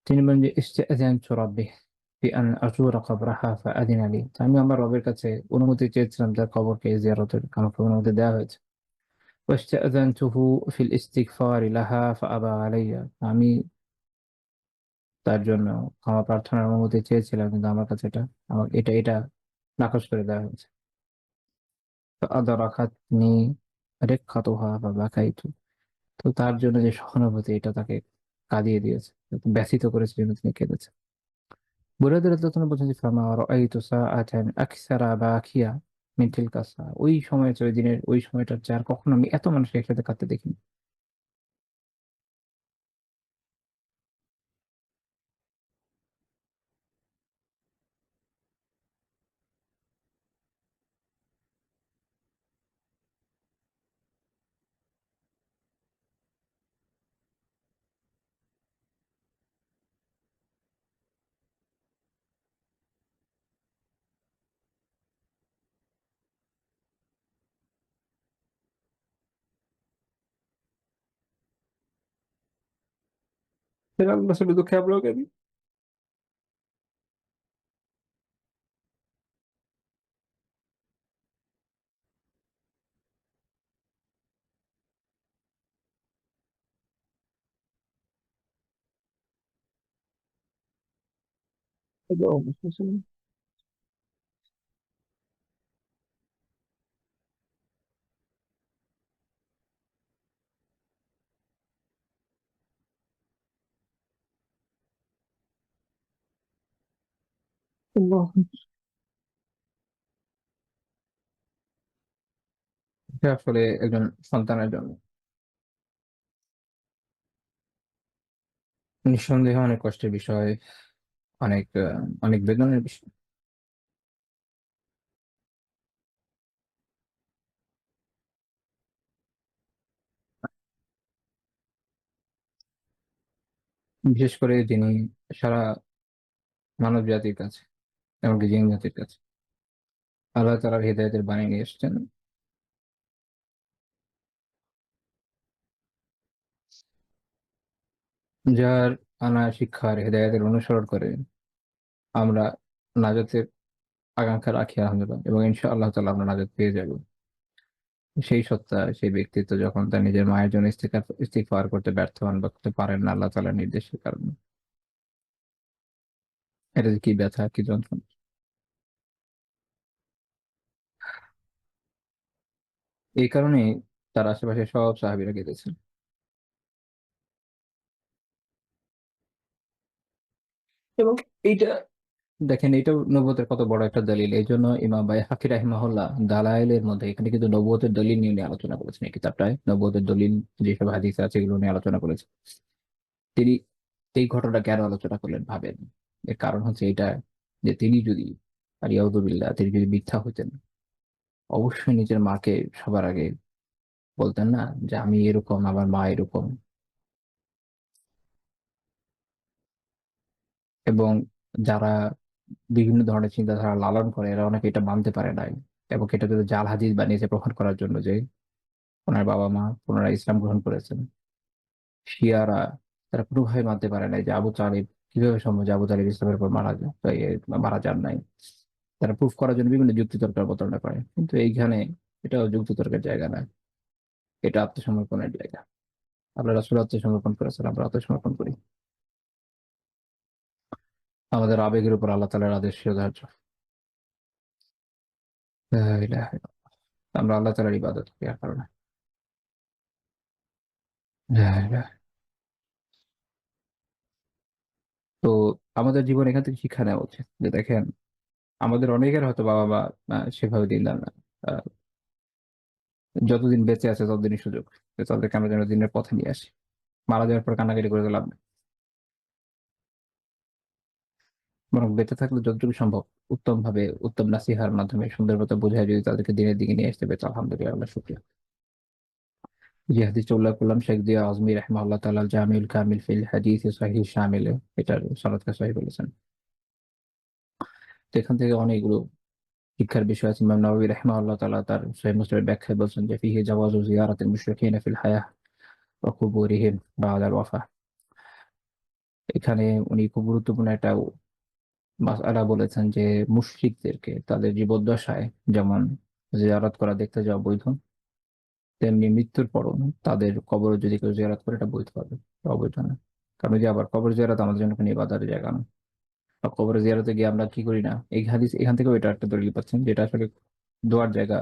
B: তিনি বলেন যে ইস্তা'যানতু রাব্বি ফি আন আযুরা কবরাহা ফাআযিনা লি। তো আমি আমার রবের কাছে অনুমতি চেয়েছিলাম তার কবরকে জিয়ারতের, আমাকে অনুমতি দেওয়া হয়েছে। ওয়াস্তা'যানতুহু ফিল ইস্তিগফারি লাহা ফাআবা আলাইয়া। আমি তার জন্য ক্ষমা প্রার্থনার অনুমতি চেয়েছিলাম, কিন্তু আমার কাছে এটা নাকচ করে দেওয়া হয়েছে। ফাআদারাকাতনি রিক্কাতুহা ফাবাকাইতু। তো তার জন্য যে সহানুভূতি, এটা তাকে কাঁদিয়ে দিয়েছে, ব্যথিত করেছে, জন্য তিনি কেঁদেছেন। বুরায়দা রাদিয়াল্লাহু আনহু বলছেন যে, ফামা রাআইতু সাআতান আকসারা বাকিয়া মিন তিলকা সাআ। ওই সময়ের চেয়ে, ওই দিনের ওই সময়টার চেয়ে আর কখনো আমি এত মানুষকে একসাথে কাঁদতে দেখিনি। फिर अल्लाह से भी दुखे आप लोग कभी। اللهم صل وسلم। اللهم এটা আসলে একজন সন্তানের জন্য নিঃসন্দেহে অনেক কষ্টের বিষয়, অনেক বেদনার বিষয়। বিশেষ করে যিনি সারা মানব জাতির কাছে, এমনকি জিন জাতির কাছে আল্লাহ তাআলার হিদায়াতের বাণী নিয়ে এসেছেন, যার আনা শিক্ষার হিদায়াতের অনুসরণ করে আমরা নাজাতের আকাঙ্ক্ষা রাখি আলহামদুলিল্লাহ, এবং ইনশাআল্লাহ তাআলা আমরা নাজাত পেয়ে যাব। সেই সত্তা, সেই ব্যক্তিত্ব যখন তার নিজের মায়ের জন্য ইস্তিগফার করতে ব্যর্থ হন বা করতে পারেন না আল্লাহ তাআলার নির্দেশের কারণে, এটা যে কি ব্যথা, কি যন্ত্রণা। এই কারণেই তার আশেপাশে সব সাহাবীরা কেঁদেছেন। এবং এইটা দেখেন, এটাও নবুয়তের কত বড় একটা দলিল। এই জন্য ইমাম বাইহাকী রাহিমাহুল্লাহ দালায়েলের মধ্যে এখানে কিন্তু নবুয়তের দলিল নিয়ে আলোচনা করেছেন। এই কিতাবটায় নবুয়তের দলিল যেসব হাদিস আছে এগুলো নিয়ে আলোচনা করেছেন। তিনি এই ঘটনা কেন আলোচনা করলেন ভাবেন। এর কারণ হচ্ছে এটা, যে তিনি যদি, আর ইয়াউযুবিল্লাহ, তিনি যদি মিথ্যা হতেন, অবশ্যই নিজের মাকে সবার আগে বলতেন না যে আমি এরকম, আমার মা এরকম। এবং যারা বিভিন্ন ধরনের চিন্তাধারা লালন করে এরা অনেকে এটা মানতে পারে নাই, এবং এটা যদি জাল হাদিস বানিয়েছে প্রমাণ করার জন্য যে ওনার বাবা মা পুনরায় ইসলাম গ্রহণ করেছেন। শিয়ারা, তারা কোনোভাবে মানতে পারে নাই যে আবু তালিব, কিভাবে সম্ভব যে আবু তালিব ইসলামের উপর মারা যান নাই। তারা প্রুফ করার জন্য বিভিন্ন যুক্তিতর্ক অবতারণা করে, কিন্তু এইখানে এটাও যুক্তিতর্কের জায়গা না, এটা আত্মসমর্পণের জায়গা। আল্লাহ রাসূল আত্মসমর্পণ করেছেন, আমরা আত্মসমর্পণ করি। আমাদের আবেগের উপর আল্লাহ তাআলার আদেশ শিরোধার্য। লা ইলাহা ইল্লাল্লাহ। আমরা আল্লাহ তাআলার ইবাদত করি আর কারণে। লা ইলাহা। তো আমাদের জীবন এখান থেকে শিক্ষা নেওয়া উচিত যে দেখেন, আমাদের অনেকের হয়তো বাবা মা সেভাবে দিন দেন না। আহ, যতদিন বেঁচে আছে ততদিনই সুযোগ যে তাদেরকে আমরা যেন দিনের পথে নিয়ে আসি। মারা যাওয়ার পর কান্নাকাটি করে তো লাভ নেই। বরং বেঁচে থাকলে যতটুকু সম্ভব উত্তম ভাবে, উত্তম নাসিহার মাধ্যমে সুন্দর মতো বোঝায় যদি তাদেরকে দিনের দিকে নিয়ে আসতে পেরেছে, আলহামদুলিল্লাহ, আল্লাহ শুকরিয়া। যে হাদিসটা উল্লেখ করলাম, শেখ জিয়া আজমি রাহিমাহুল্লাহ তাআলা জামিউল কামিল ফিল হাদিস সহিহ শামিলে এটার সনদকে সহিহ বলেছেন। তো এখান থেকে অনেকগুলো শিক্ষার বিষয় আছে। ইমাম নাওয়াবী রাহিমাহুল্লাহ তাআলা তার সহিহ মুসলিমের ব্যাখ্যায় বলছেন যে ফিহি জাওয়াজু জিয়ারাতিল মুশরিকিনা ফিল হায়াহ ওয়া কুবুরিহিম বা'দাল ওয়াফা। এখানে উনি খুব গুরুত্বপূর্ণ একটা মাসআলা বলেছেন যে মুশরিকদেরকে তাদের জীবদ্দশায় যেমন জিয়ারত করা দেখতে যাওয়া বৈধ, তেমনি মৃত্যুর পরও তাদের কবর যদি কেউ জিয়ারত করে এটা বৈধ হবে, অবৈধ না। কারণ ওই যে আবার কবর জিয়ারত আমাদের জন্য কোনো ইবাদতের জায়গা না। আর কবর জিয়ারতে গিয়ে আমরা কি করি না, এই হাদিস এখান থেকেও এটা একটা দলিল পাচ্ছেন যেটা আসলে দোয়ার জায়গা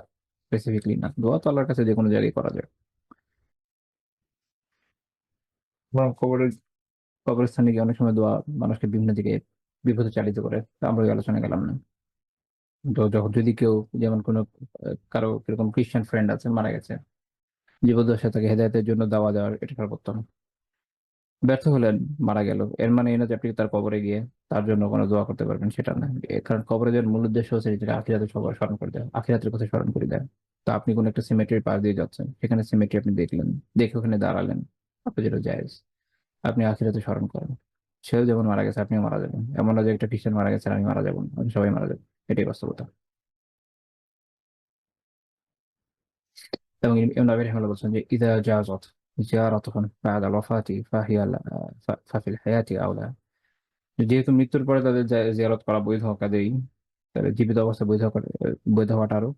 B: স্পেসিফিকলি না, দোয়া তো আল্লাহর কাছে যে কোনো জায়গায় করা যায়। এবং কবরস্থানে গিয়ে অনেক সময় দোয়া মানুষকে বিভিন্ন দিকে বিপথে চালিত করে, তা আমরা ওই আলোচনায় গেলাম না। তো যখন যদি কেউ যেমন কোনো কারো এরকম খ্রিস্টান ফ্রেন্ড আছে মারা গেছে, জীবদ্দশায় তাকে হেদায়েতের জন্য দাওয়া দেওয়ার এটা সর্বোত্তম। ব্যর্থ হলেন, মারা গেল, এর মানে এই না যে আপনি তার কবরে গিয়ে তার জন্য কোনো দোয়া করতে পারবেন, সেটা না। কারণ কবরে যাওয়ার মূল উদ্দেশ্য হচ্ছে নিজেকে আখিরাতে সবার স্মরণ করে দেয়, আখিরাতের কথা স্মরণ করে দেয়। তো আপনি কোনো একটা সিমেট্রির পাশ দিয়ে যাচ্ছেন, সেখানে সিমেট্রি আপনি দেখলেন, দেখে ওখানে দাঁড়ালেন, আপনি যেটা জায়েজ, আপনি আখিরাতে স্মরণ করেন। সেও যেমন মারা গেছে আপনিও মারা যাবেন, এমন না যে একটা খ্রিস্টান মারা গেছে আর আমি মারা যাবো না, আমি সবাই মারা যাবো, এটাই বাস্তবতা। এবং ইবনে আবি রাহিমাহুল্লাহ বলছেন যে ইদা জাযাত জিয়ারাতুহুম বা'দা আল ওয়াফাতি ফাহিয়া ফাফিল হায়াতি আওলা। যেহেতু মৃত্যুর পরে তাদের জিয়ারত করা বৈধ, কাজেই তাদের জীবিত অবস্থায় বৈধ হওয়াটা আরো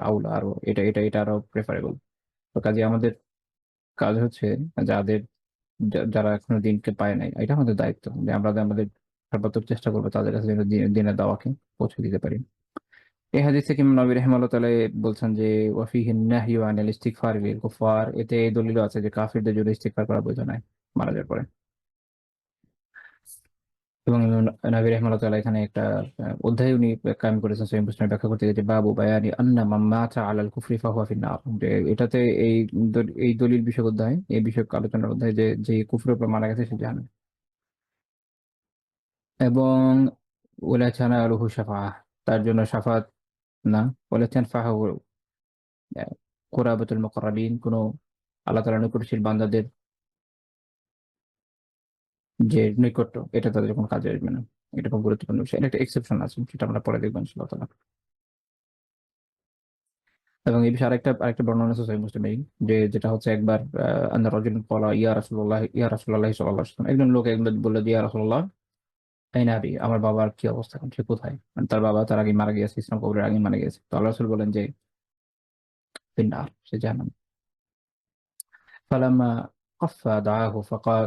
B: আউলা, আরো এটা আরো প্রেফারেবল। তো কাজে আমাদের কাজ হচ্ছে যাদের যারা এখনো দিনকে পায় নাই, এটা আমাদের দায়িত্ব যে আমরা আমাদের সর্বাত্মক চেষ্টা করবো তাদের কাছে যেন দিনের দাওয়াকে পৌঁছে দিতে পারি। এই হাদিস থেকে ইমাম নবী রাহিমাহুল্লাহ তাআলা বলছেন যে ওয়াফিহি নাহয়ু আনিল ইস্তিগফার লিল কুফার, এতে এই দলিল আছে যে কাফিরদের জন্য ইস্তিগফার করা বৈধ নয় মারা যাওয়ার পরে। এবং ইমাম নবী রাহিমাহুল্লাহ তাআলা এখানে একটা অধ্যায় উনি কায়েম করেছেন সহিহ মুসলিমে, ব্যাখ্যা করতে গিয়ে যে বাবু বায়ানি আন্না মান মাতা আলাল কুফরি ফাহুয়া ফিন্নার, যে এটাতে এই দলিল বিষয়ক অধ্যায়, এই বিষয়ক আলোচনার অধ্যায় যে যে কুফরের উপর মারা গেছে সে জাহান্নামী। এবং ওলা ছানা আলহু শাফাআহ, তার জন্য শাফাত না, ওলা তানফাহু কুরাবাতুল মুকাররাবিন, কোনো আল্লাহ তাআলার নিকটশীল বান্দাদের যে নৈকট্য, এটা তাদের কোনো কাজে আসবে না। এটা খুব গুরুত্বপূর্ণ বিষয়, এটা একটা এক্সেপশন আছে, সেটা আমরা পরে দেখবো ইনশাআল্লাহ তাআলা। এবং এই বিষয়ে আরেকটা বর্ণনা আছে সহিহ মুসলিমে, যে যেটা হচ্ছে একবার আন্না রাজুলান ক্বালা ইয়া রাসূলুল্লাহ সাল্লাল্লাহু আলাইহি ওয়াসাল্লাম, একজন লোক একবার বলল যে ইয়া রাসূলুল্লাহ আইনা আবি, আমার বাবার কি অবস্থা, এখন সে কোথায়, মানে তার বাবা তার আগে মারা গিয়েছে, ইসলাম কবরের আগে মারা গিয়েছে। তো আল্লাহ রাসূল বলেন যে ফিন্নার, সে জাহান্নামে। ফালাম্মা কাফা দাআহু ফাকাল,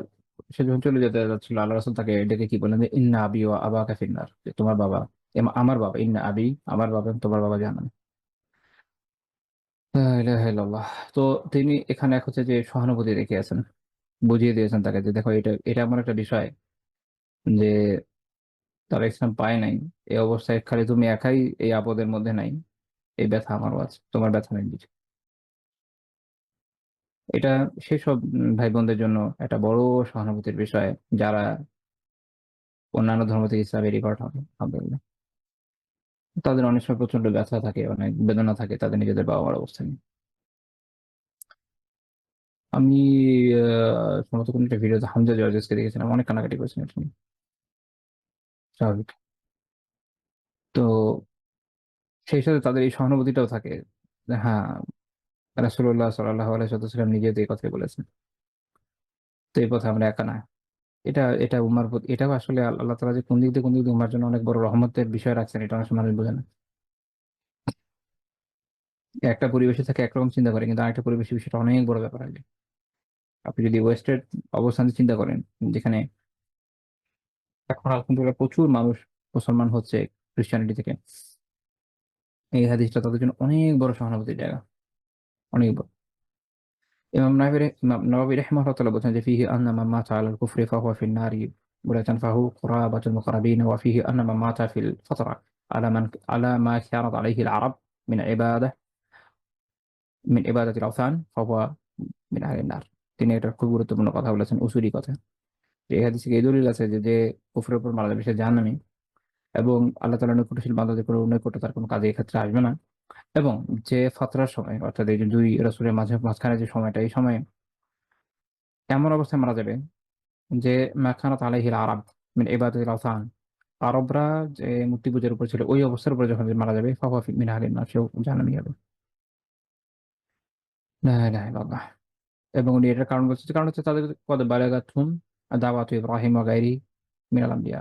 B: সে যখন চলে যেতে যাচ্ছিল আল্লাহ রাসূল তাকে ডেকে কি বললেন যে ইন্না আবি ওয়া আবাকা ফিন্নার, যে তোমার বাবা আমার বাবা, ইন্না আবি আমার বাবা এবং তোমার বাবা জাহান্নামে। লা ইলাহা ইল্লাল্লাহ। তো তিনি এখানে এক হচ্ছে যে সহানুভূতি দেখিয়েছেন, বুঝিয়ে দিয়েছেন তাকে যে দেখো এটা এটা এমন একটা বিষয় যে তারা ইসলাম পায় নাই, এই অবস্থায় খালি তুমি একাই এই আপদের মধ্যে নাই, এই ব্যথা আমারও আছে, তোমার ব্যথা নেই বুঝি। এটা সেসব ভাই বোনদের জন্য একটা বড় সহানুভূতির বিষয় যারা অন্যান্য ধর্ম থেকে ইসলামে রিভার্ট হবে হবে না। তাদের অনেক সময় প্রচন্ড ব্যথা থাকে, অনেক বেদনা থাকে তাদের নিজেদের বাবা মার অবস্থা নিয়ে। আমি সম্ভবত কোনো একটা ভিডিওতে হামজা জর্জেসকে দেখেছিলাম, অনেক কান্নাকাটি করেছিলেন এটা নিয়ে। স্বাভাবিক। তো সেই সাথে তাদের এই সহানুভূতিটাও থাকে যে হ্যাঁ, রাসূলুল্লাহ সাল্লাল্লাহু আলাইহি ওয়াসাল্লাম নিজে তো এই কথাই বলেছেন, তো এই পথে আমরা একা না। এটা এটা উমার এটাও আসলে আল্লাহ তাআলা যে কোন দিক দিয়ে উমার জন্য অনেক বড় রহমতের বিষয় রাখছেন, এটা অনেক সময় মানুষ বোঝে না। একটা পরিবেশে থাকে একরকম চিন্তা করে, কিন্তু আরেকটা পরিবেশে বিষয়টা অনেক বড় ব্যাপার হয়। আপনি যদি ওয়েস্টের অবস্থান চিন্তা করেন, যেখানে এখন আলহামদুলিল্লাহ প্রচুর মানুষ মুসলমান হচ্ছে খ্রিস্টানিটি থেকে, এই হাদিসটা তাদের জন্য অনেক বড় সহানুভূতির জায়গা, অনেক বড়। ইমাম নববী রাহিমাহুল্লাহ তাআলা বলছেন যে ফিহি আন্না মান মাতা আলাল কুফরি ফাহুয়া ফিন নারি ওয়া তানফাহু কুরাবাতুল মুকাররাবিন ওয়া ফিহি আন্না মান মাতা ফিল ফাতরা আলা মা কানাত আলাইহি আল আরব মিন ইবাদাতিল আওথান ফাহুয়া মিন আহলিন নার। তিনি একটা খুব গুরুত্বপূর্ণ কথা বলেছেন, উসুরি কথা। এই হাদিসে এই দলিল আছে যে যে কুফরের উপর মারা যাবে সে জাহান্নামী, এবং আল্লাহ তাআলার নৈকট্যশীল বান্দাদের কোনো নৈকট্য তার কোনো কাজে এক্ষেত্রে আসবে না। এবং যে ফাতরার সময়, অর্থাৎ এই যে দুই রাসূলের মাঝখানে যে সময়টা, এই সময়ে এমন অবস্থায় মারা যাবে যে মা কানাত আলাইহিল আরব মিন ইবাদাতিল আওথান, আরবরা যে মূর্তি পূজার উপর ছিল ওই অবস্থার উপরে যখন মারা যাবে ফাহুয়া মিন আহলিন নার, সেও জাহান্নামী হবে। লা ইলাহা ইল্লাল্লাহ। এবং উনি এটার কারণ বলছে, কারণ হচ্ছে তাদের কদ বালাগাতহুম দাওয়াতু ইব্রাহিম ওয়া গায়রি মিনাল আমবিয়া।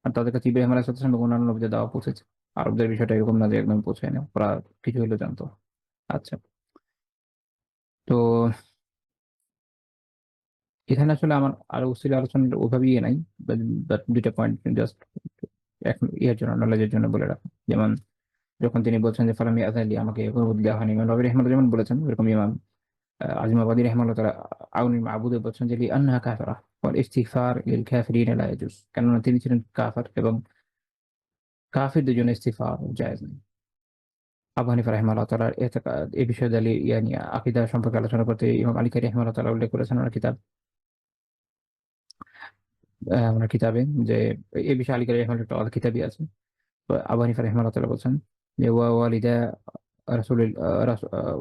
B: আর তাদের কাছে ইব্রাহিম আলাইহিস সালাম এবং অন্যান্য নবীদের দাওয়া পৌঁছেছে। আরবদের বিষয়টা এরকম না যে একদম পৌঁছায় না, ওরা কিছু হলেও জানতো। আচ্ছা, তো এখানে আসলে আমার আরো ছিল আলোচনার ওভাবে ইয়ে নাই, বাট দুইটা পয়েন্ট জাস্ট এখন ইয়ের জন্য, নলেজের জন্য বলে রাখা। যেমন যখন তিনি বলছেন যে ফালাম ইয়াযালি, আমাকে অনুমতি দেওয়া হয়নি, ইমাম নবী রাহিমাহুল্লাহ যেমন বলেছেন, ওরকম ইমাম আজিমাবাদী রাহিমাহুল্লাহ তাআলা আউনুল মাবুদে বলছেন যে লিআন্নাহা কাফিরা ওয়াল ইস্তিগফার লিল কাফিরিন লা ইয়াজুজ, কেননা তিনি ছিলেন কাফির এবং কাফিরদের জন্য ইস্তিগফার জায়েজ নেই। আবু হানিফা রাহিমাহুল্লাহ তাআলার ইতিকাদ এই বিষয়ে দালিল ইয়ানি আকীদা সম্পর্কে আলোচনা করতে ইমাম আলী কারি রাহিমাহুল্লাহ তাআলা উল্লেখ করেছেন ওনার কিতাবে, যে এই বিষয়ে আলী কারি রাহিমাহুল্লাহ একটা কিতাবই আছে। তো আবু হানিফা রাহিমাহুল্লাহ তাআলা বলছেন যে ওয়ালিদা রাসূলিল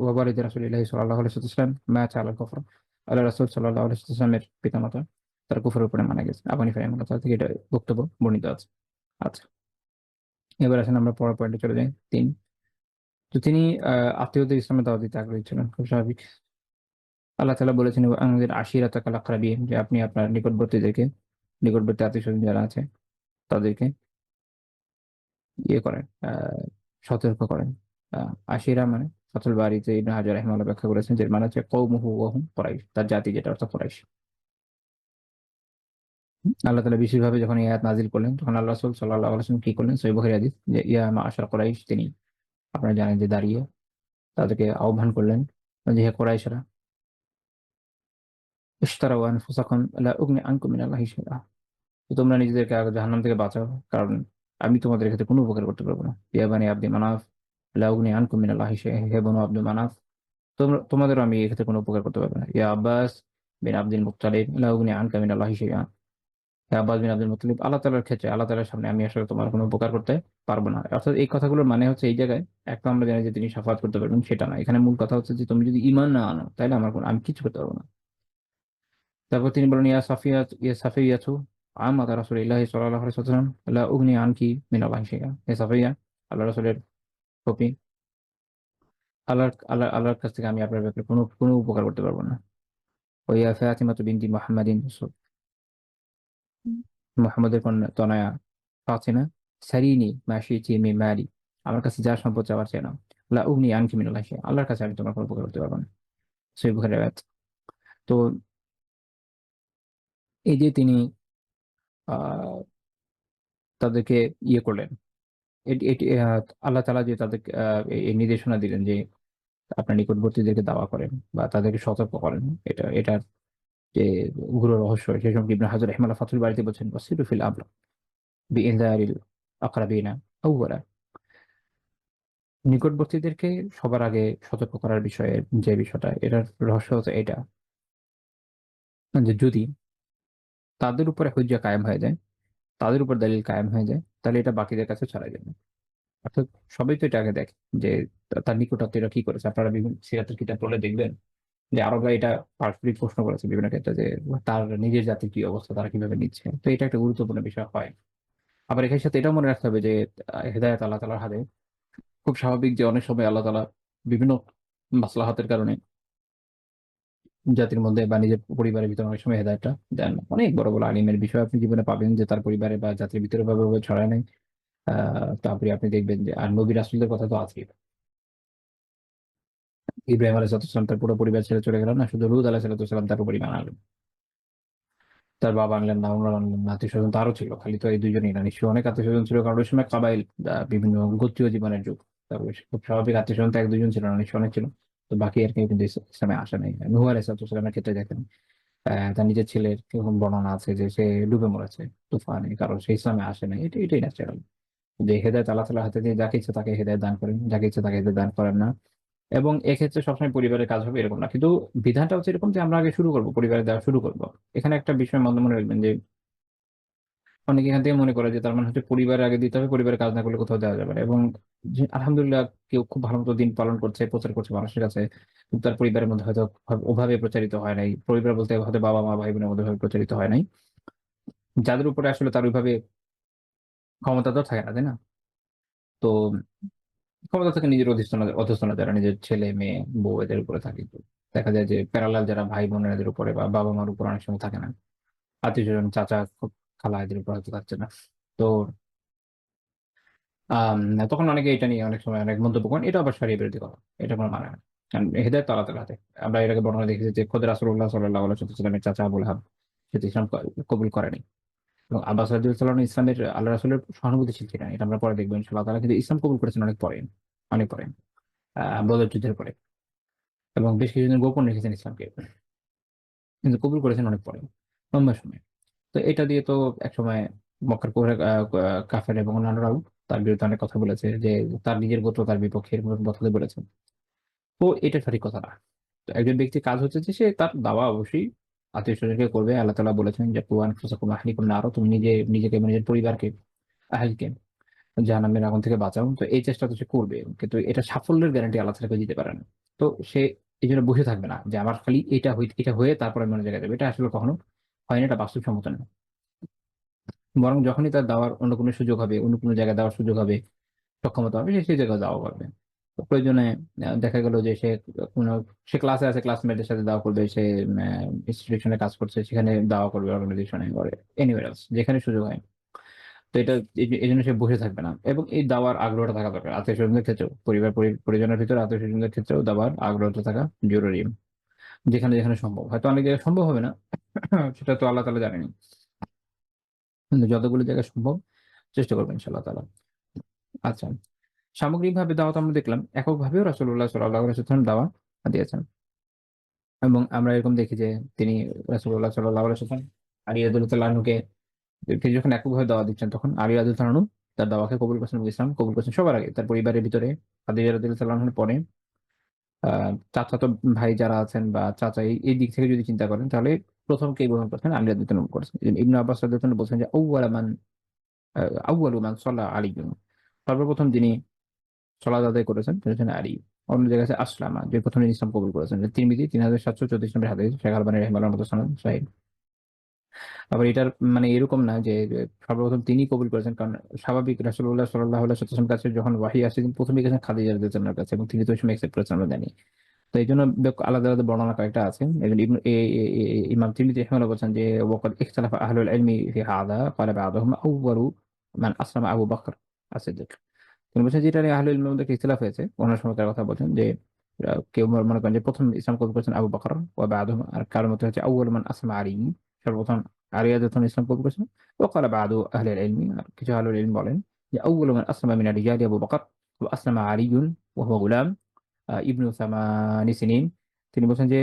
B: ওয়ালিদ রাসূলিল্লাহ সাল্লাল্লাহু আলাইহি ওয়াসাল্লাম মাতা আলা কুফর, আল্লাহ রাসূল সাল্লাল্লাহু আলাইহি ওয়াসাল্লামের পিতামাতা তারা কুফরের উপরে মারা গেছে। আবু হানিফা রাহিমাহুল্লাহ তাআলা থেকে এটা বক্তব্য বর্ণিত আছে। আচ্ছা, এবার আসেন আমরা পরের পয়েন্টে চলে যাই। তো তিনি আত্মীয়দের ইসলামের দাওয়াত দিতে আগ্রহী ছিলেন, খুব স্বাভাবিক। আল্লাহ তাআলা বলেছেন আমাদের আশিরাতাকাল আকরাবিন, যে আপনি আপনার নিকটবর্তী আত্মীয় স্বজন যারা আছে তাদেরকে ইয়ে করেন, সতর্ক করেন। আশিরা মানে ফাতুল বাড়িতে ইবনে হাজার রাহিমাহুল্লাহ ব্যাখ্যা করেছেন যে মানে হচ্ছে কওমুহু ওয়া হুম কুরাইশ, তার জাতি যেটা অর্থ কুরাইশ। আল্লাহ তাআলা বিশেষভাবে যখন এই আয়াত নাজিল করলেন তখন আল্লাহ রাসূল সাল্লাল্লাহু আলাইহি ওয়াসাল্লাম কি করলেন, সহিহ বুখারী হাদিস, যে ইয়া মাআশার কুরাইশ, তিনি আপনারা জানেন যে দাঁড়িয়ে তাদেরকে আহ্বান করলেন যে হে কুরাইশরা, ইশতারাউ আনফুসাকুম লা উগনি আনকুম মিনাল্লাহি শাইআ, তোমরা নিজেদেরকে আগে জাহান্নাম থেকে বাঁচাও, কারণ আমি তোমাদের ক্ষেত্রে কোনো উপকার করতে পারবো না। ইয়া বানি আব্দি মানাফ লা উগনি আনকুম মিনাল্লাহি শাইআ, হে বনু আব্দুল মানাফ, তোমাদেরও আমি এক্ষেত্রে কোনো উপকার করতে পারবো না। ইয়া আব্বাস বিন আব্দুল মুত্তালিব লা উগনি আনকা মিনাল্লাহি শাইআ, হে আব্বাস বিন আব্দুল মুত্তালিব, আল্লাহ তাআলার ক্ষেত্রে আল্লাহ তাআলার সামনে আমি আসলে তোমার কোনো উপকার করতে পারবো না। অর্থাৎ এই কথাগুলোর মানে হচ্ছে এই জায়গায় একটা আমরা জানি যে তিনি শাফাত করতে পারবেন, সেটা না। এখানে মূল কথা হচ্ছে যে তুমি যদি ঈমান না আনো তাহলে আমি কিছু করতে পারবো না। তারপর তিনি বলেন ইয়া সাফিয়াতু আম্মাত রাসূলিল্লাহি সাল্লাল্লাহু আলাইহি ওয়াসাল্লাম লা উগনি আনকি মিনাল্লাহি শাইআ, হে সাফিয়া, আল্লাহ রাসূলের কপি, আল্লাহর কাছ থেকে আমি আপনার ব্যাপারে কোনো কোনো উপকার করতে পারবো না। ওয়া ইয়া ফাতিমাতু বিনতি মুহাম্মাদিন, মুহাম্মাদের কন্যা তনয়া ফাতিমা, সারিনি মা শি'তি মিন মালি, আমার কাছে যা সম্পদ চাওয়ার চেয়ে নাও। লা উগনি আনকি মিনাল্লাহি শাইআ, আল্লাহর কাছে আমি তোমার কোনো উপকার করতে পারবো না। সহিহ বুখারী রাওয়ায়াত। তো এই যে তিনি আহ তাদেরকে ইয়ে করলেন, এটি এটি আল্লাহ তাআলা যে তাদেরকে এই নির্দেশনা দিলেন যে আপনার নিকটবর্তীদেরকে দাওয়া করেন বা তাদেরকে সতর্ক করেন, এটার যে গুরু রহস্য, সেই সম্পর্কে ইবনে হাজার রাহিমাহুল্লাহ ফাতুল বারীতে বলছেন ওয়াসিরু ফিল আমর বিইনজারিল আকরাবিনা আউওয়ালা, নিকটবর্তীদেরকে সবার আগে সতর্ক করার বিষয়ে যে বিষয়টা, এটার রহস্য হচ্ছে এটা যে যদি তাদের উপরে হুজ্জা কায়েম হয়ে যায়, তাদের উপর দলিল কায়েম হয়ে যায়, তাহলে এটা বাকিদের কাছে ছড়াই যাবে। অর্থাৎ সবাই তো এটা আগে দেখে যে তার নিকটাত্মীয়রা কি করেছে। আপনারা বিভিন্ন সিরাতের কিতাব পড়লে দেখবেন যে আরবরা এটা পারস্পরিক প্রশ্ন করেছে বিভিন্ন ক্ষেত্রে যে তার নিজের জাতির কি অবস্থা, তারা কিভাবে নিচ্ছে। তো এটা একটা গুরুত্বপূর্ণ বিষয় হয়। আবার এখানে সাথে এটাও মনে রাখতে হবে যে হেদায়েত আল্লাহ তাআলার হাতে। খুব স্বাভাবিক যে অনেক সময় আল্লাহ তাআলা বিভিন্ন মাসলাহাতের কারণে জাতির মধ্যে বা নিজের পরিবারের ভিতরে অনেক সময় হেদায়েতটা দেন না। অনেক বড় বড় আলিমের বিষয় আপনি জীবনে পাবেন যে তার পরিবারে বা জাতির ভিতরে ভাবে ছড়ায় নাই। তারপরে আপনি দেখবেন যে আর নবী রাসূলদের কথা তো আছেই। ইব্রাহিম আলাইহিস সালাম তার পুরো পরিবার ছেড়ে চলে গেলেন না, শুধু লূত আলাইহিস সালাম তার পরিবার আনলেন। তার বাবা আনলেন না, ওনার আনলেন না, আত্মীয় স্বজন তো আরো ছিল, খালি তো এই দুইজনই না, নিশ্চয়ই অনেক আত্মীয় স্বজন ছিল, কারণ ওই সময় কাবাইল বিভিন্ন গোত্রীয় জীবনের যুগ। তারপরে খুব স্বাভাবিক আত্মীয় স্বজন তো এক দুজন ছিল না, নিশ্চয়ই অনেক ছিল। তো বাকি আর কেউ কিন্তু ইসলামে আসে নাই। নূহ আলাইহিস সালামের ক্ষেত্রে দেখেন তার নিজের ছেলের কিরকম বর্ণনা আছে যে সে ডুবে মরেছে তুফানে, কারণ সে ইসলামে আসে নাই। এটাই ন্যাচারাল যে হেদায়েত আল্লাহ তাআলার হাতে দিয়ে যাকে ইচ্ছা তাকে হেদায়েত দান করেন, যাকে ইচ্ছা তাকে হেদায়েত দান করেন না। এবং এক্ষেত্রে সবসময় পরিবারের কাজ হবে এরকম না, কিন্তু বিধানটা হচ্ছে এরকম যে আমরা আগে শুরু করবো, পরিবারে দেওয়া শুরু করবো। এখানে একটা বিষয় মনে রাখবেন যে অনেকে এখান থেকে মনে করে যে তার মানে হচ্ছে পরিবারের আগে দিতে হবে, পরিবারের কাজ না করলে কোথাও দেওয়া যাবে না। এবং আলহামদুলিল্লাহ কেউ খুব ভালো মতো দিন পালন করছে, প্রচার করছে মানুষের কাছে, কিন্তু তার পরিবারের মধ্যে হয়তো ওভাবে প্রচারিত হয় নাই। পরিবার বলতে হয়তো বাবা মা ভাই বোনের মধ্যে ওভাবে প্রচারিত হয় নাই, যাদের উপরে আসলে তার ওইভাবে ক্ষমতা তো থাকে না, তাই না? তো ক্ষমতা থাকে নিজের অধস্তন যারা নিজের ছেলে মেয়ে বউ এদের উপরে থাকে। তো দেখা যায় যে প্যারালাল যারা ভাই বোনের এদের উপরে বা বাবা মার উপর অনেক সময় থাকে না। আত্মীয় স্বজন চাচা খালা এদের উপর হয়তো থাকছে না। তো আম তখন অনেকে এটা নিয়ে অনেক সময় অনেক মন্তব্য করেন। এটা আবার শরিয়া বিরোধী কথা। এটা কোনো মানে হয় না। কারণ হেদায়েত তো আল্লাহ তাআলার হাতে। আমরা এর আগে বর্ণনা দেখেছি যে খোদ রাসূলুল্লাহ সাল্লাল্লাহু আলাইহি ওয়াসাল্লামের চাচা আবু লাহাব সে তো ইসলাম কবুল করেনি। এবং আব্বাস রাদিয়াল্লাহু আনহু ইসলামের আল্লাহ রাসূলের সহানুভূতিশীল ছিলেন। এটা আমরা পরে দেখব ইনশাআল্লাহ তাআলা। কিন্তু ইসলাম কবুল করেছেন অনেক পরে, অনেক পরে। বদর যুদ্ধের পরে। এবং বেশ কিছুদিন গোপন রেখেছেন ইসলামকে। কিন্তু কবুল করেছেন অনেক পরে, লম্বা সময়। তো এটা দিয়ে তো একসময় মক্কার কাফের এবং অন্যান্যরাও তার বিরুদ্ধে অনেক কথা বলেছে যে তার নিজের গোত্র তার বিপক্ষে এরকম কথা বলেছে। তো এটা সঠিক কথা না। তো একজন ব্যক্তির কাজ হচ্ছে যে সে তার দাওয়া অবশ্যই আত্মীয়-স্বজনকে করবে। আল্লাহ তাআলা বলেছেন যে কুআ আনফুসাকুম আহলিকুম নার, তুমি নিজেকে এবং নিজের পরিবারকে আহলিকে জাহান্নামের আগুন থেকে বাঁচাও। তো এই চেষ্টা তো সে করবে। কিন্তু এটা সাফল্যের গ্যারান্টি আল্লাহ ছাড়া কেউ দিতে পারে না। তো সে এজন্য বসে থাকবে না যে আমার খালি এটা হয়ে তারপরে আমি অন্য জায়গায় যাবো। এটা আসলে কখনো হয় না, এটা বাস্তবসম্মত না। বরং যখনই তার দেওয়ার অন্য কোনো সুযোগ হবে, অন্য কোনো জায়গায় দেওয়ার সুযোগ হবে, সক্ষমতা হবে, সে সেই জায়গায় দাওয়া করবে। তো প্রয়োজনে দেখা গেল যে কোনো সে ক্লাসে আছে, ক্লাসমেটদের সাথে দাওয়া করবে, সে ইনস্টিটিউশনে কাজ করছে, সেখানে দাওয়া করবে, অর্গানাইজেশনে or anywhere else যেখানে সুযোগ হয়। তো এটা এজন্য সে বসে থাকবে না। এবং এই দাওয়ার আগ্রহটা থাকা দরকার। আত্মীয়-স্বজনদের ক্ষেত্রেও, পরিজনের ভিতরে আত্মীয়-স্বজনদের ক্ষেত্রেও দাওয়ার আগ্রহটা থাকা জরুরি। যেখানে সম্ভব। হয়তো অনেক জায়গায় সম্ভব হবে না। সেটা তো আল্লাহ তাআলা জানেনই। কিন্তু যতগুলো জায়গায় সম্ভব চেষ্টা করবেন ইনশাআল্লাহ তাআলা। আচ্ছা। সামগ্রিকভাবে দাওয়াত আমরা দেখলাম। এককভাবেও রাসূলুল্লাহ সাল্লাল্লাহু আলাইহি ওয়াসাল্লাম দাওয়াত দিয়েছেন। এবং আমরা এরকম দেখি যে তিনি রাসূলুল্লাহ সাল্লাল্লাহু আলাইহি ওয়াসাল্লাম আলী রাদিয়াল্লাহু আনহুকে তিনি যখন এককভাবে দাওয়াত দিচ্ছেন তখন আলী রাদিয়াল্লাহু আনহু তার দাওয়াকে কবুল করেছেন এবং ইসলাম কবুল করেছেন সবার আগে। তার পরিবারের ভিতরে খাদিজা রাদিয়াল্লাহু আনহার পরে আ চাচাতো ভাই যারা আছেন বা চাচা এই দিক থেকে যদি চিন্তা করেন তাহলে ১ম কে গ্রহণ করেছেন আলী রাদিয়াল্লাহু আনহু করেছেন। ইবনে আব্বাস রাদিয়াল্লাহু আনহু বলছেন যে আ আউয়ালু মান সাল্লা আলিয়্যুন। সর্বপ্রথম যিনি সালাত আদায় করেছেন তিনি হচ্ছেন আলী। অন্য জায়গায় আছে আসলামা যে ১ম ইসলাম কবুল করেছেন। তিরমিজি ৩৭৩৪ নম্বর হাদিস, শেখ আলবানী রাহিমাহুল্লাহর মতো সনদ সহিহ। আবার এটার মানে এরকম না যে সর্বপ্রথম তিনিই কবুল করেছেন। কারণ স্বাভাবিক রাসূলুল্লাহ সাল্লাল্লাহু আলাইহি ওয়াসাল্লামের কাছে যখন ওয়াহী আসে তিনি ১ম এ গেছেন খাদিজা রাদিয়াল্লাহু আনহার কাছে এবং তিনি তো ওই সময় অ্যাকসেপ্ট করেছেন আমরা জানি। তো এইজন্য আলাদা, আলাদা বর্ণনা কয়েকটা আছে। এজন্য ইবন এ এ এ এ ইমাম তিরমিজি রাহিমাহুল্লাহ বলছেন যে ওয়াকাদ ইখতালাফা আহলুল ইলমি ফি হাযা ক্বালা বা'দুহুম আউয়ালু মান আসলামা আবু বকর as-সিদ্দিক। তিনি বলছেন যে এটা নিয়ে আহলুল ইলমের মধ্যে ইখতিলাফ হয়েছে। অন্য সময়কার কথা বলছেন যে কেউ মনে করেন যে ১ম ইসলাম কবুল করেছেন আবু বকর ওয়া বা'দুহুম, আর কারো মতে হচ্ছে আউয়ালু মান আসলামা আলী, সর্বপ্রথম আলী রাদিয়াল্লাহু আনহু ইসলাম কবুল করেছেন। ওয়া ক্বালা বা'দু আহলিল ইলমি, আর কিছু আহলুল ইলম বলেন যে আউয়ালু মান আসলামা মিনার রিজালি আবু বকর ওয়া আসলামা আলীয়ুন ওয়া হুয়া গুলাম ইবনু সামানি সিনিন। তিনি বলছেন যে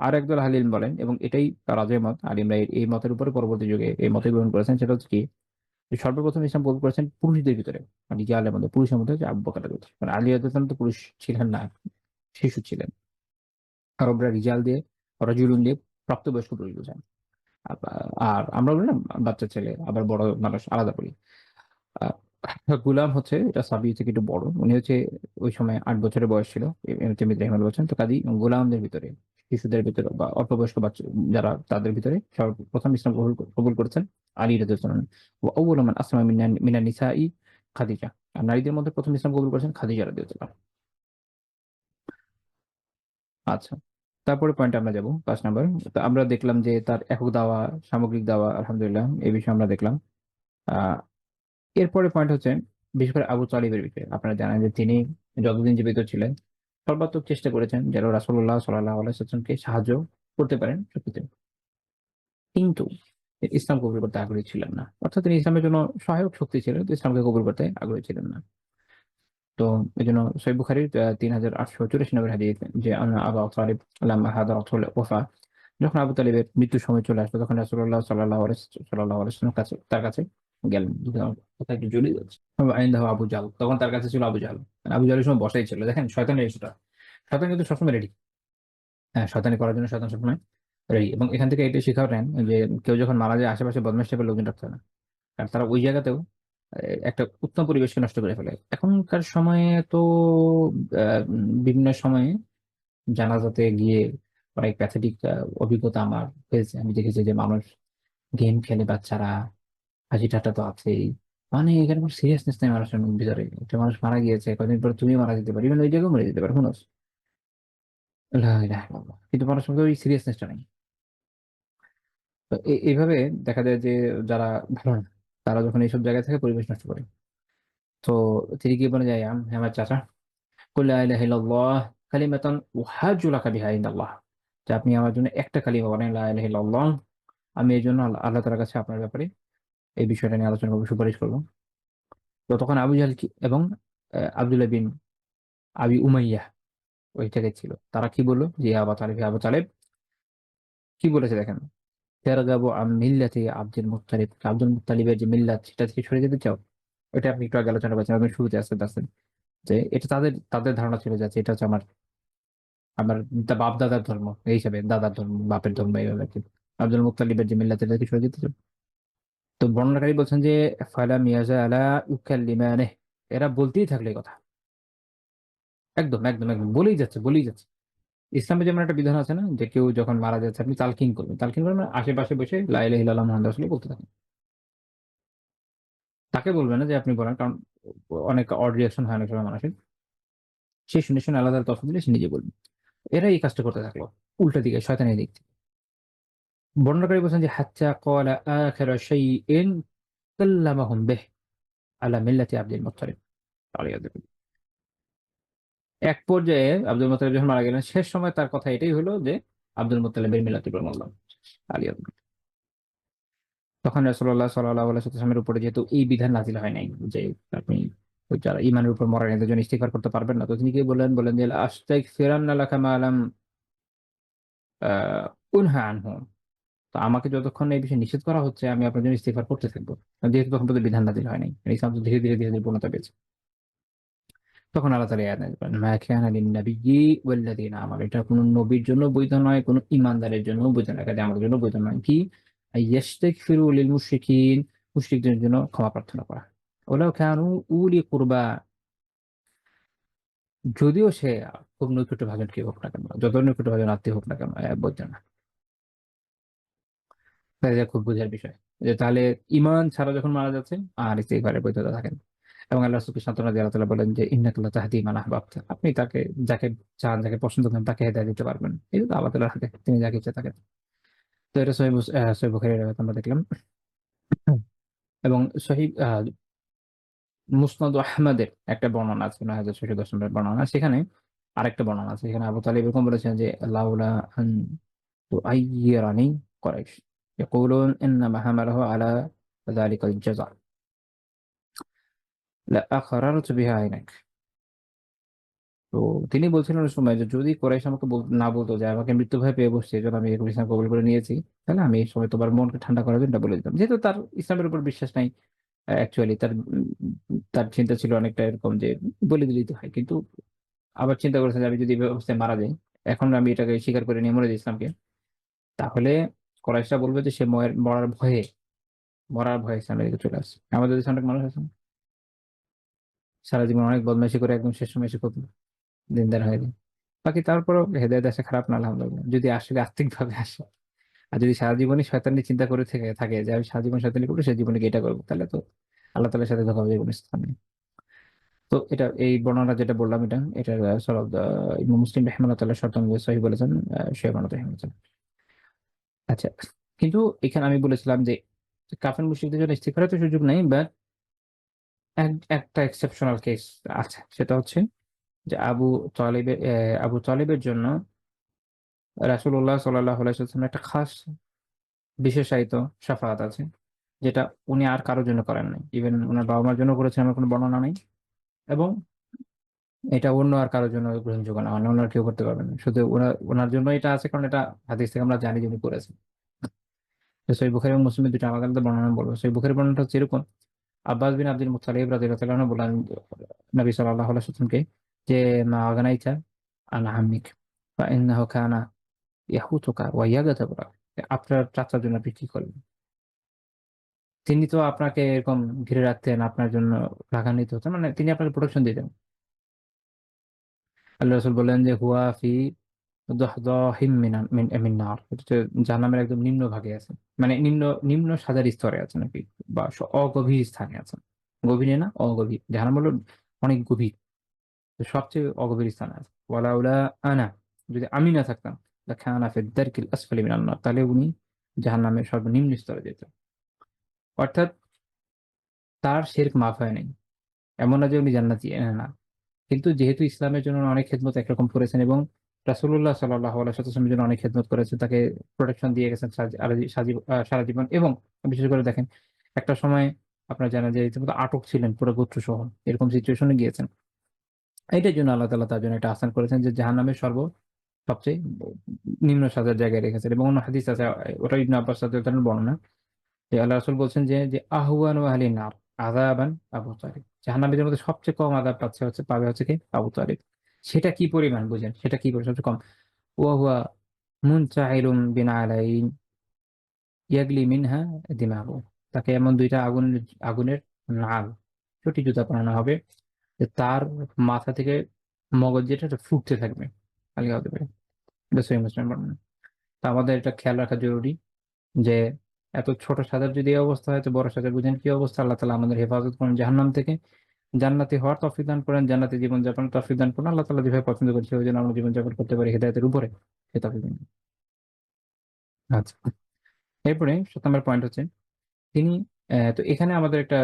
B: আর একদল আহলে ইলম বলেন এবং এটাই রাজের মত, আলিমরা এই মতের উপরে পরবর্তী যুগে এই মতে গ্রহণ করেছেন। সেটা হচ্ছে কি যে সর্বপ্রথম ইসলাম কবুল করেছেন পুরুষদের ভিতরে, মানে রিজালের মধ্যে, পুরুষের মধ্যে হচ্ছে আবু বকর রাদিয়াল্লাহু আনহু। মানে আলী রাদিয়াল্লাহু আনহু তো পুরুষ ছিলেন না, শিশু ছিলেন। আরবরা রিজাল দিয়ে রাজুলুন দিয়ে প্রাপ্তবয়স্ক পুরুষ বোঝায়। আর আমরা বলি না বাচ্চা ছেলে, আবার বড় মানুষ আলাদা বলি। আ গুলাম হচ্ছে এটা সাবি থেকে একটু বড়। উনি হচ্ছে ওই সময় ৮ বছরের বয়স ছিল। তিরমিজি রাহিমাহুল্লাহ বলছেন। তো কাজেই গোলামদের ভিতরে, শিশুদের ভিতরে বা অল্প বয়স্ক বাচ্চা যারা তাদের ভিতরে সর্বপ্রথম ইসলাম কবুল করেছেন আলী রাদিয়াল্লাহু আনহু। ওয়া আউয়ালু মান আসলামা মিনান নিসাই খাদিজা। আর নারীদের মধ্যে প্রথম ইসলাম কবুল করেছেন খাদিজা রাদিয়াল্লাহু আনহা। আচ্ছা। তারপরে পয়েন্টে আমরা যাব ৫ নাম্বার। তো আমরা দেখলাম যে তার একক দাওয়া, সামগ্রিক দাওয়া আলহামদুলিল্লাহ এই বিষয়ে আমরা দেখলাম। আ এরপরের পয়েন্ট হচ্ছে বিশেষ করে আবু তালিবের বিষয়ে। আপনারা জানেন যে তিনি যতদিন জীবিত ছিলেন সর্বাত্মক চেষ্টা করেছেন যেন রাসূলুল্লাহ সাল্লাল্লাহু আলাইহি ওয়াসাল্লামকে সাহায্য করতে পারেন সবকিছুতে। কিন্তু ইসলাম কবুল করতে আগ্রহী ছিলেন না। অর্থাৎ তিনি ইসলামের জন্য সহায়ক শক্তি ছিলেন, কিন্তু ইসলামকে কবুল করতে আগ্রহী ছিলেন না। তো এজন্য সহিহ বুখারীর ৩৮৮৪ নম্বর হাদিস যে আবু তালিব লাম্মা হাদারাতুল ওফা, যখন আবু তালিবের মৃত্যুর সময় চলে আসলো তখন রাসূলুল্লাহ সাল্লাল্লাহু আলাইহি ওয়াসাল্লাম তার কাছে গেলেন। যদি আমার কথা একটু জড়িয়ে যাচ্ছে। আইনদাহু আবু জাহল, তখন তার কাছে ছিল আবু জাহল। মানে আবু জাহলের সময় বসাই ছিল। দেখেন শয়তানের ইস্যুটা। শয়তান কিন্তু সবসময় রেডি। হ্যাঁ, শয়তানি করার জন্য শয়তান সবসময় রেডি। এবং এখান থেকে এটাই শিক্ষা নেন যে কেউ যখন মারা যায় আশেপাশে বদমাশ টাইপের লোকজন রাখতে হয় না। কারণ তারা ওই জায়গাতেও একটা উত্তম পরিবেশকে নষ্ট করে ফেলে। এখনকার সময়ে তো বিভিন্ন সময়ে জানাজাতে গিয়ে অনেক প্যাথেটিক অভিজ্ঞতা আমার হয়েছে। আমি দেখেছি যে মানুষ গেম খেলে বাচ্চারা, হাসি ঠাট্টা তো আছেই। মানে এখানে কোনো সিরিয়াসনেস নাই মানুষের ভিতরে। একটা মানুষ মারা গিয়েছে, কয়দিন পরে তুমিও মারা যেতে পারো। ইভেন ওই জায়গায়ও মরে যেতে পারো। হু নোস? লা ইলাহা ইল্লাল্লাহ। কিন্তু মানুষের মধ্যে ওই সিরিয়াসনেসটা নাই। তো এইভাবে দেখা যায় যে যারা ভালো না তারা যখন এইসব জায়গায় থেকে পরিবেশ নষ্ট করে, তো তিনি কি বলে যায়, হ্যাঁ আমার চাচা, কুল লা ইলাহা ইল্লাল্লাহ কালিমাতান উহাজ্জু লাকা বিহা ইনদাল্লাহ, যে আপনি আমার জন্য একটা কালিমা বলেন লা ইলাহা ইল্লাল্লাহ, আমি এই জন্য আল্লাহ তাআলার কাছে আপনার ব্যাপারে এই বিষয়টা নিয়ে আলোচনা করবো, সুপারিশ করবো। তো তখন আবু জাহল এবং আব্দুল্লাহ বিন আবি উমাইয়া ওই জায়গায় ছিল, তারা কি বললো যে আবু তালেব, হে আবু তালেব, কি বলেছে দেখেন, তারগাবু আম মিল্লাতি আব্দুল মুত্তালিব, আব্দুল মুত্তালিবের যে মিল্লাত সেটা থেকে সরে যেতে চাও। এটা আপনি একটু আগে আলোচনা করেছেন, আপনি শুরুতে আসতে আসছেন যে এটা তাদের তাদের ধারণা ছিল যে আচ্ছা, এটা হচ্ছে আমার আমার বাপ দাদার ধর্ম, এই হিসাবে দাদার ধর্ম বাপের ধর্ম এইভাবে আর কি। আব্দুল মুত্তালিবের যে মিল্লাত এটা থেকে সরে যেতে চাও। তো বর্ণনাকারী বলছেন যে ফালাম ইয়াজালা ইউকাল্লিমানিহ, এরা বলতেই থাকলে এই কথা, একদম একদম একদম বলেই যাচ্ছে বলেই যাচ্ছে। ইসলামে যেমন একটা বিধান আছে না, যে কেউ যখন মারা যাচ্ছে আপনি তালকিন করবেন, তালকিন করবেন মানে আশেপাশে বসে লা ইলাহা ইল্লাল্লাহ মুহাম্মাদুর রাসূলুল্লাহ বলতে থাকেন, তাকে বলবেন না যে আপনি বলেন, কারণ অনেক অড রিয়াকশন হয় অনেক সময় মানুষের, সে শুনে শুনে আল্লাহ তাআলা তৌফিক দিলে সে নিজে বলবে। এরা এই কাজটা করতে থাকলো উল্টা দিকে, শয়তানের দিক থেকে। বর্ণনাকারী বলছেন যে হাত্তা ক্বালা আখিরা শাইইন কাল্লামাহুম বিহ আলা মিল্লাতি আব্দুল মুত্তালিব আলাইহি। এক পর্যায়ে আব্দুল মুত্তালিব যখন মারা গেলেন, শেষ সময় তার কথা এটাই হলো যে আব্দুল মুত্তালিবের মিল্লাতে উপর মরলাম, আলাইহি। তখন রাসূলুল্লাহ সাল্লাল্লাহু আলাইহি ওয়াসাল্লামের উপরে যেহেতু এই বিধান নাযিল হয় নাই যে আপনি ওই যারা ঈমানের উপর মরেন এদের জন্য ইস্তিগফার করতে পারবেন না, তো তিনি কি বললেন, বলেন যে আস্তাগফিরান্না লাকা মা লাম আ উনহা আনহু, তো আমাকে যতক্ষণ এই বিষয়ে নিষেধ করা হচ্ছে আমি আপনার জন্য ইস্তিগফার করতে থাকবো। যেহেতু তখন পর্যন্ত বিধান নাযিল হয় নাই। ইসলাম তো ধীরে ধীরে পূর্ণতা পেয়েছে। তখন আল্লাহ তাআলা এই আয়াত নাযিল করেন, মা কানা লিন-নাবিয়্যি ওয়াল্লাযীনা আমানু, এটা কোন নবীর জন্য বৈধ নয়, কোন ঈমানদারের জন্য বৈধ নয়, কাজে আমাদের জন্য বৈধ নয় কি আইয়াস্তাগফিরু লিল মুশরিকিন, মুশরিকদের জন্য ক্ষমা প্রার্থনা করা। ওয়ালাউ কানু উলি কুরবা, যদিও সে খুব নৈকট্যভাজন কেউ হোক না কেন, যত নৈকট্যভাজন আত্মীয় হোক না কেন, বৈধ না। তাই এটা খুব বোঝার বিষয় যে তাহলে ঈমান ছাড়া যখন মারা যাচ্ছে আর ইস্তিগফারের বৈধতা থাকে না। এবং আল্লাহ রাসূলকে সান্ত্বনা দিয়ে আল্লাহ তাআলা বলেন যে ইন্নাকা লা তাহদি মান আহবাবতা, আপনি তাকে যাকে চান, যাকে পছন্দ করেন তাকে হেদায়েত দিতে পারবেন। এই তো আল্লাহ তাআলার হাতে, তিনি যাকে ইচ্ছা তাকে। তো এটা সহিহ বুখারীর riwayat আমরা দেখলাম। এবং সহিহ মুসনাদ আহমদের একটা বর্ণনা আছে, ৯৬১০ নম্বরের বর্ণনা, সেখানে আরেকটা বর্ণনা আছে, সেখানে আবু তালিব এরকম বলেছেন যে লাউলা আন তুআয়্যিরানি কুরাইশ ইয়াকুলুন ইন্নামা হামালাহু আলা যালিকাল জাযা লা আখরারতু বিহা আইনাক। তো তিনি বলছিলেন ওই সময় যে যদি কুরাইশ আমাকে না বলতো যে আমাকে মৃত্যু ভয় পেয়ে বসছে এজন্য আমি ইসলাম কবুল করে নিয়েছি, তাহলে আমি এই সময় তোমার মনকে ঠান্ডা করার জন্য এটা বলে দিতাম। যেহেতু তার ইসলামের উপর বিশ্বাস নাই, অ্যাকচুয়ালি তার চিন্তা ছিল অনেকটা এরকম যে বলে দিলেই তো হয়। কিন্তু আবার চিন্তা করেছেন যে আমি যদি এই অবস্থায় মারা যাই, এখন আমি এটাকে স্বীকার করে নিয়ে মরে যাই ইসলামকে, তাহলে কুরাইশরা বলবে যে সে মরার ভয়ে ইসলামের দিকে চলে আসছে। আমাদের দেশে অনেক মানুষ আছে না, সারা জীবন অনেক বদমাইশি করে একদম শেষ সময় এসে খুব দিনদার হয়ে যায়। বাকি তারপরেও হেদায়েত আসা খারাপ না, আলহামদুলিল্লাহ, যদি আসলে আত্মিকভাবে আসে। আর যদি সারা জীবনই শয়তানি চিন্তা করে থেকে থাকে যে আমি সারা জীবন শয়তানি করবো, সে জীবনে কি এটা করবো, তাহলে তো আল্লাহ তাআলার সাথে ধোঁকা হবে জীবনের স্থানে। তো এটা এই বর্ণনা যেটা বললাম, এটা সরাব ইমাম মুসলিম রাহিমাহুল্লাহ শর্ত অনুযায়ী সহিহ বলেছেন, সহিহ বর্ণনা বলেছেন। আচ্ছা, কিন্তু এখানে আমি বলেছিলাম যে কাফের মুশরিকদের জন্য ইস্তিগফারের তো সুযোগ নাই, বাট একটা এক্সেপশনাল কেস আছে, সেটা হচ্ছে যে আবু তালেবের জন্য রাসূলুল্লাহ সাল্লাল্লাহু আলাইহি ওয়াসাল্লামের একটা খাস বিশেষায়িত শাফাআত আছে, যেটা উনি আর কারোর জন্য করেন নাই। ইভেন উনার বাবা-মার জন্য করেছেন এমন কোনো বর্ণনা নাই। এবং এটা অন্য আর কারোর জন্য গ্রহণযোগ্য না, মানে অন্য আর কেউ করতে পারবে না। শুধু উনার জন্য এটা আছে, কারণ এটা হাদিস থেকে আমরা জানি যে উনি করেছেন। তো সহিহ বুখারী এবং মুসলিমের দুটো আলাদা আলাদা বর্ণনা বলবো। সহিহ বুখারীর বর্ণনাটা হচ্ছে এরকম, আব্বাস বিন আব্দুল মুত্তালিব রাদিয়াল্লাহু তাআলা আনহু বলেন নবী সাল্লাল্লাহু আলাইহি ওয়াসাল্লামকে যে মা আগানাইতা আন আম্মিক ফা ইন্নাহু কানা ইয়াহুতুকা ওয়া ইয়াগতাবুকা, আপনার চাচার জন্য আপনি কি করলেন? তিনি তো আপনাকে এরকম ঘিরে রাখতেন, আপনার জন্য রাগান্বিত হতেন, মানে তিনি আপনাকে প্রোটেকশন দিতেন। আল্লাহ রাসূল বললেন যে হুয়া ফি দাহদাহিম মিন নার, এটা হচ্ছে জাহান্নামের একদম নিম্ন ভাগে আছে, মানে নিম্ন নিম্ন সাজার স্তরে আছে নাকি, বা অগভীর স্থানে আছে। গভীরে না, অগভীর। জাহান্নাম হলো অনেক গভীর, তো সবচেয়ে অগভীর স্থানে আছে। ওয়ালাউলা আনা, যদি আমি না থাকতাম লাকানা ফিদ দারকিল আসফালি মিনান নার, তাহলে উনি জাহান্নামের সর্বনিম্ন স্তরে যেত। অর্থাৎ তার শিরক মাফ হয় নাই। এমন না যে উনি জান্নাতি, না। কিন্তু যেহেতু ইসলামের জন্য অনেক খেদমত একরকম করেছেন এবং রাসূলুল্লাহ সাল্লাল্লাহু আলাইহি ওয়াসাল্লামের জন্য অনেক খেদমত করেছেন, তাকে প্রোটেকশন দিয়ে গেছেন সারা জীবন। এবং বিশেষ করে দেখেন, একটা সময় আপনারা জানেন যে রীতিমতো আটক ছিলেন পুরো গোত্র সহ, এরকম সিচুয়েশনে গিয়েছেন। এটার জন্য আল্লাহ তাআলা তার জন্য এটা আহসান করেছেন যে জাহান্নামের সবচেয়ে নিম্ন সাজার জায়গায় রেখেছেন। এবং অন্য হাদিস আছে, ওটা ইবনে আব্বাস রাদিয়াল্লাহু তাআলার বর্ণনা, যে আল্লাহ রাসূল বলছেন যে যে আহওয়ানু আহলিন নার আযাবান আবু তালিব। জাহান্নামীদের মধ্যে সবচেয়ে কম আযাব পাবে হচ্ছে কি? আবু তালিব। সেটা কি পরিমাণ বুঝেন? সেটা কি পরিমাণ সবচেয়ে কম? ওয়া হুয়া মুনতাইলুম বিনালাইন ইয়াগলি মিনহা দিমাগু। তাকে এমন ২ টা আগুনের নাল, চটি জুতা পরানো হবে যে তার মাথা থেকে মগজ যেটা এটা ফুটতে থাকবে। আলিয়া হতে পারে। এটা সহিহ মুসলিমের বর্ণনা। তো আমাদের এটা খেয়াল রাখা জরুরি যে এত ছোট সাজার যদি এই অবস্থা হয়, তো বড় সাজার বুঝেন কি অবস্থা। আল্লাহ তাআলা আমাদের হেফাজত করেন জাহান্নাম থেকে, জান্নাতি হওয়ার তৌফিক দান করেন, জান্নাতি জীবনযাপনের তৌফিক দান করেন। আল্লাহ তাআলা যেভাবে পছন্দ করেছে ওই জন্য আমরা জীবনযাপন করতে পারি হেদায়েতের উপরে। সে তৌফিক দান। আচ্ছা, এরপরে ৭ নম্বর পয়েন্ট হচ্ছে তিনি তো এখানে আমাদের একটা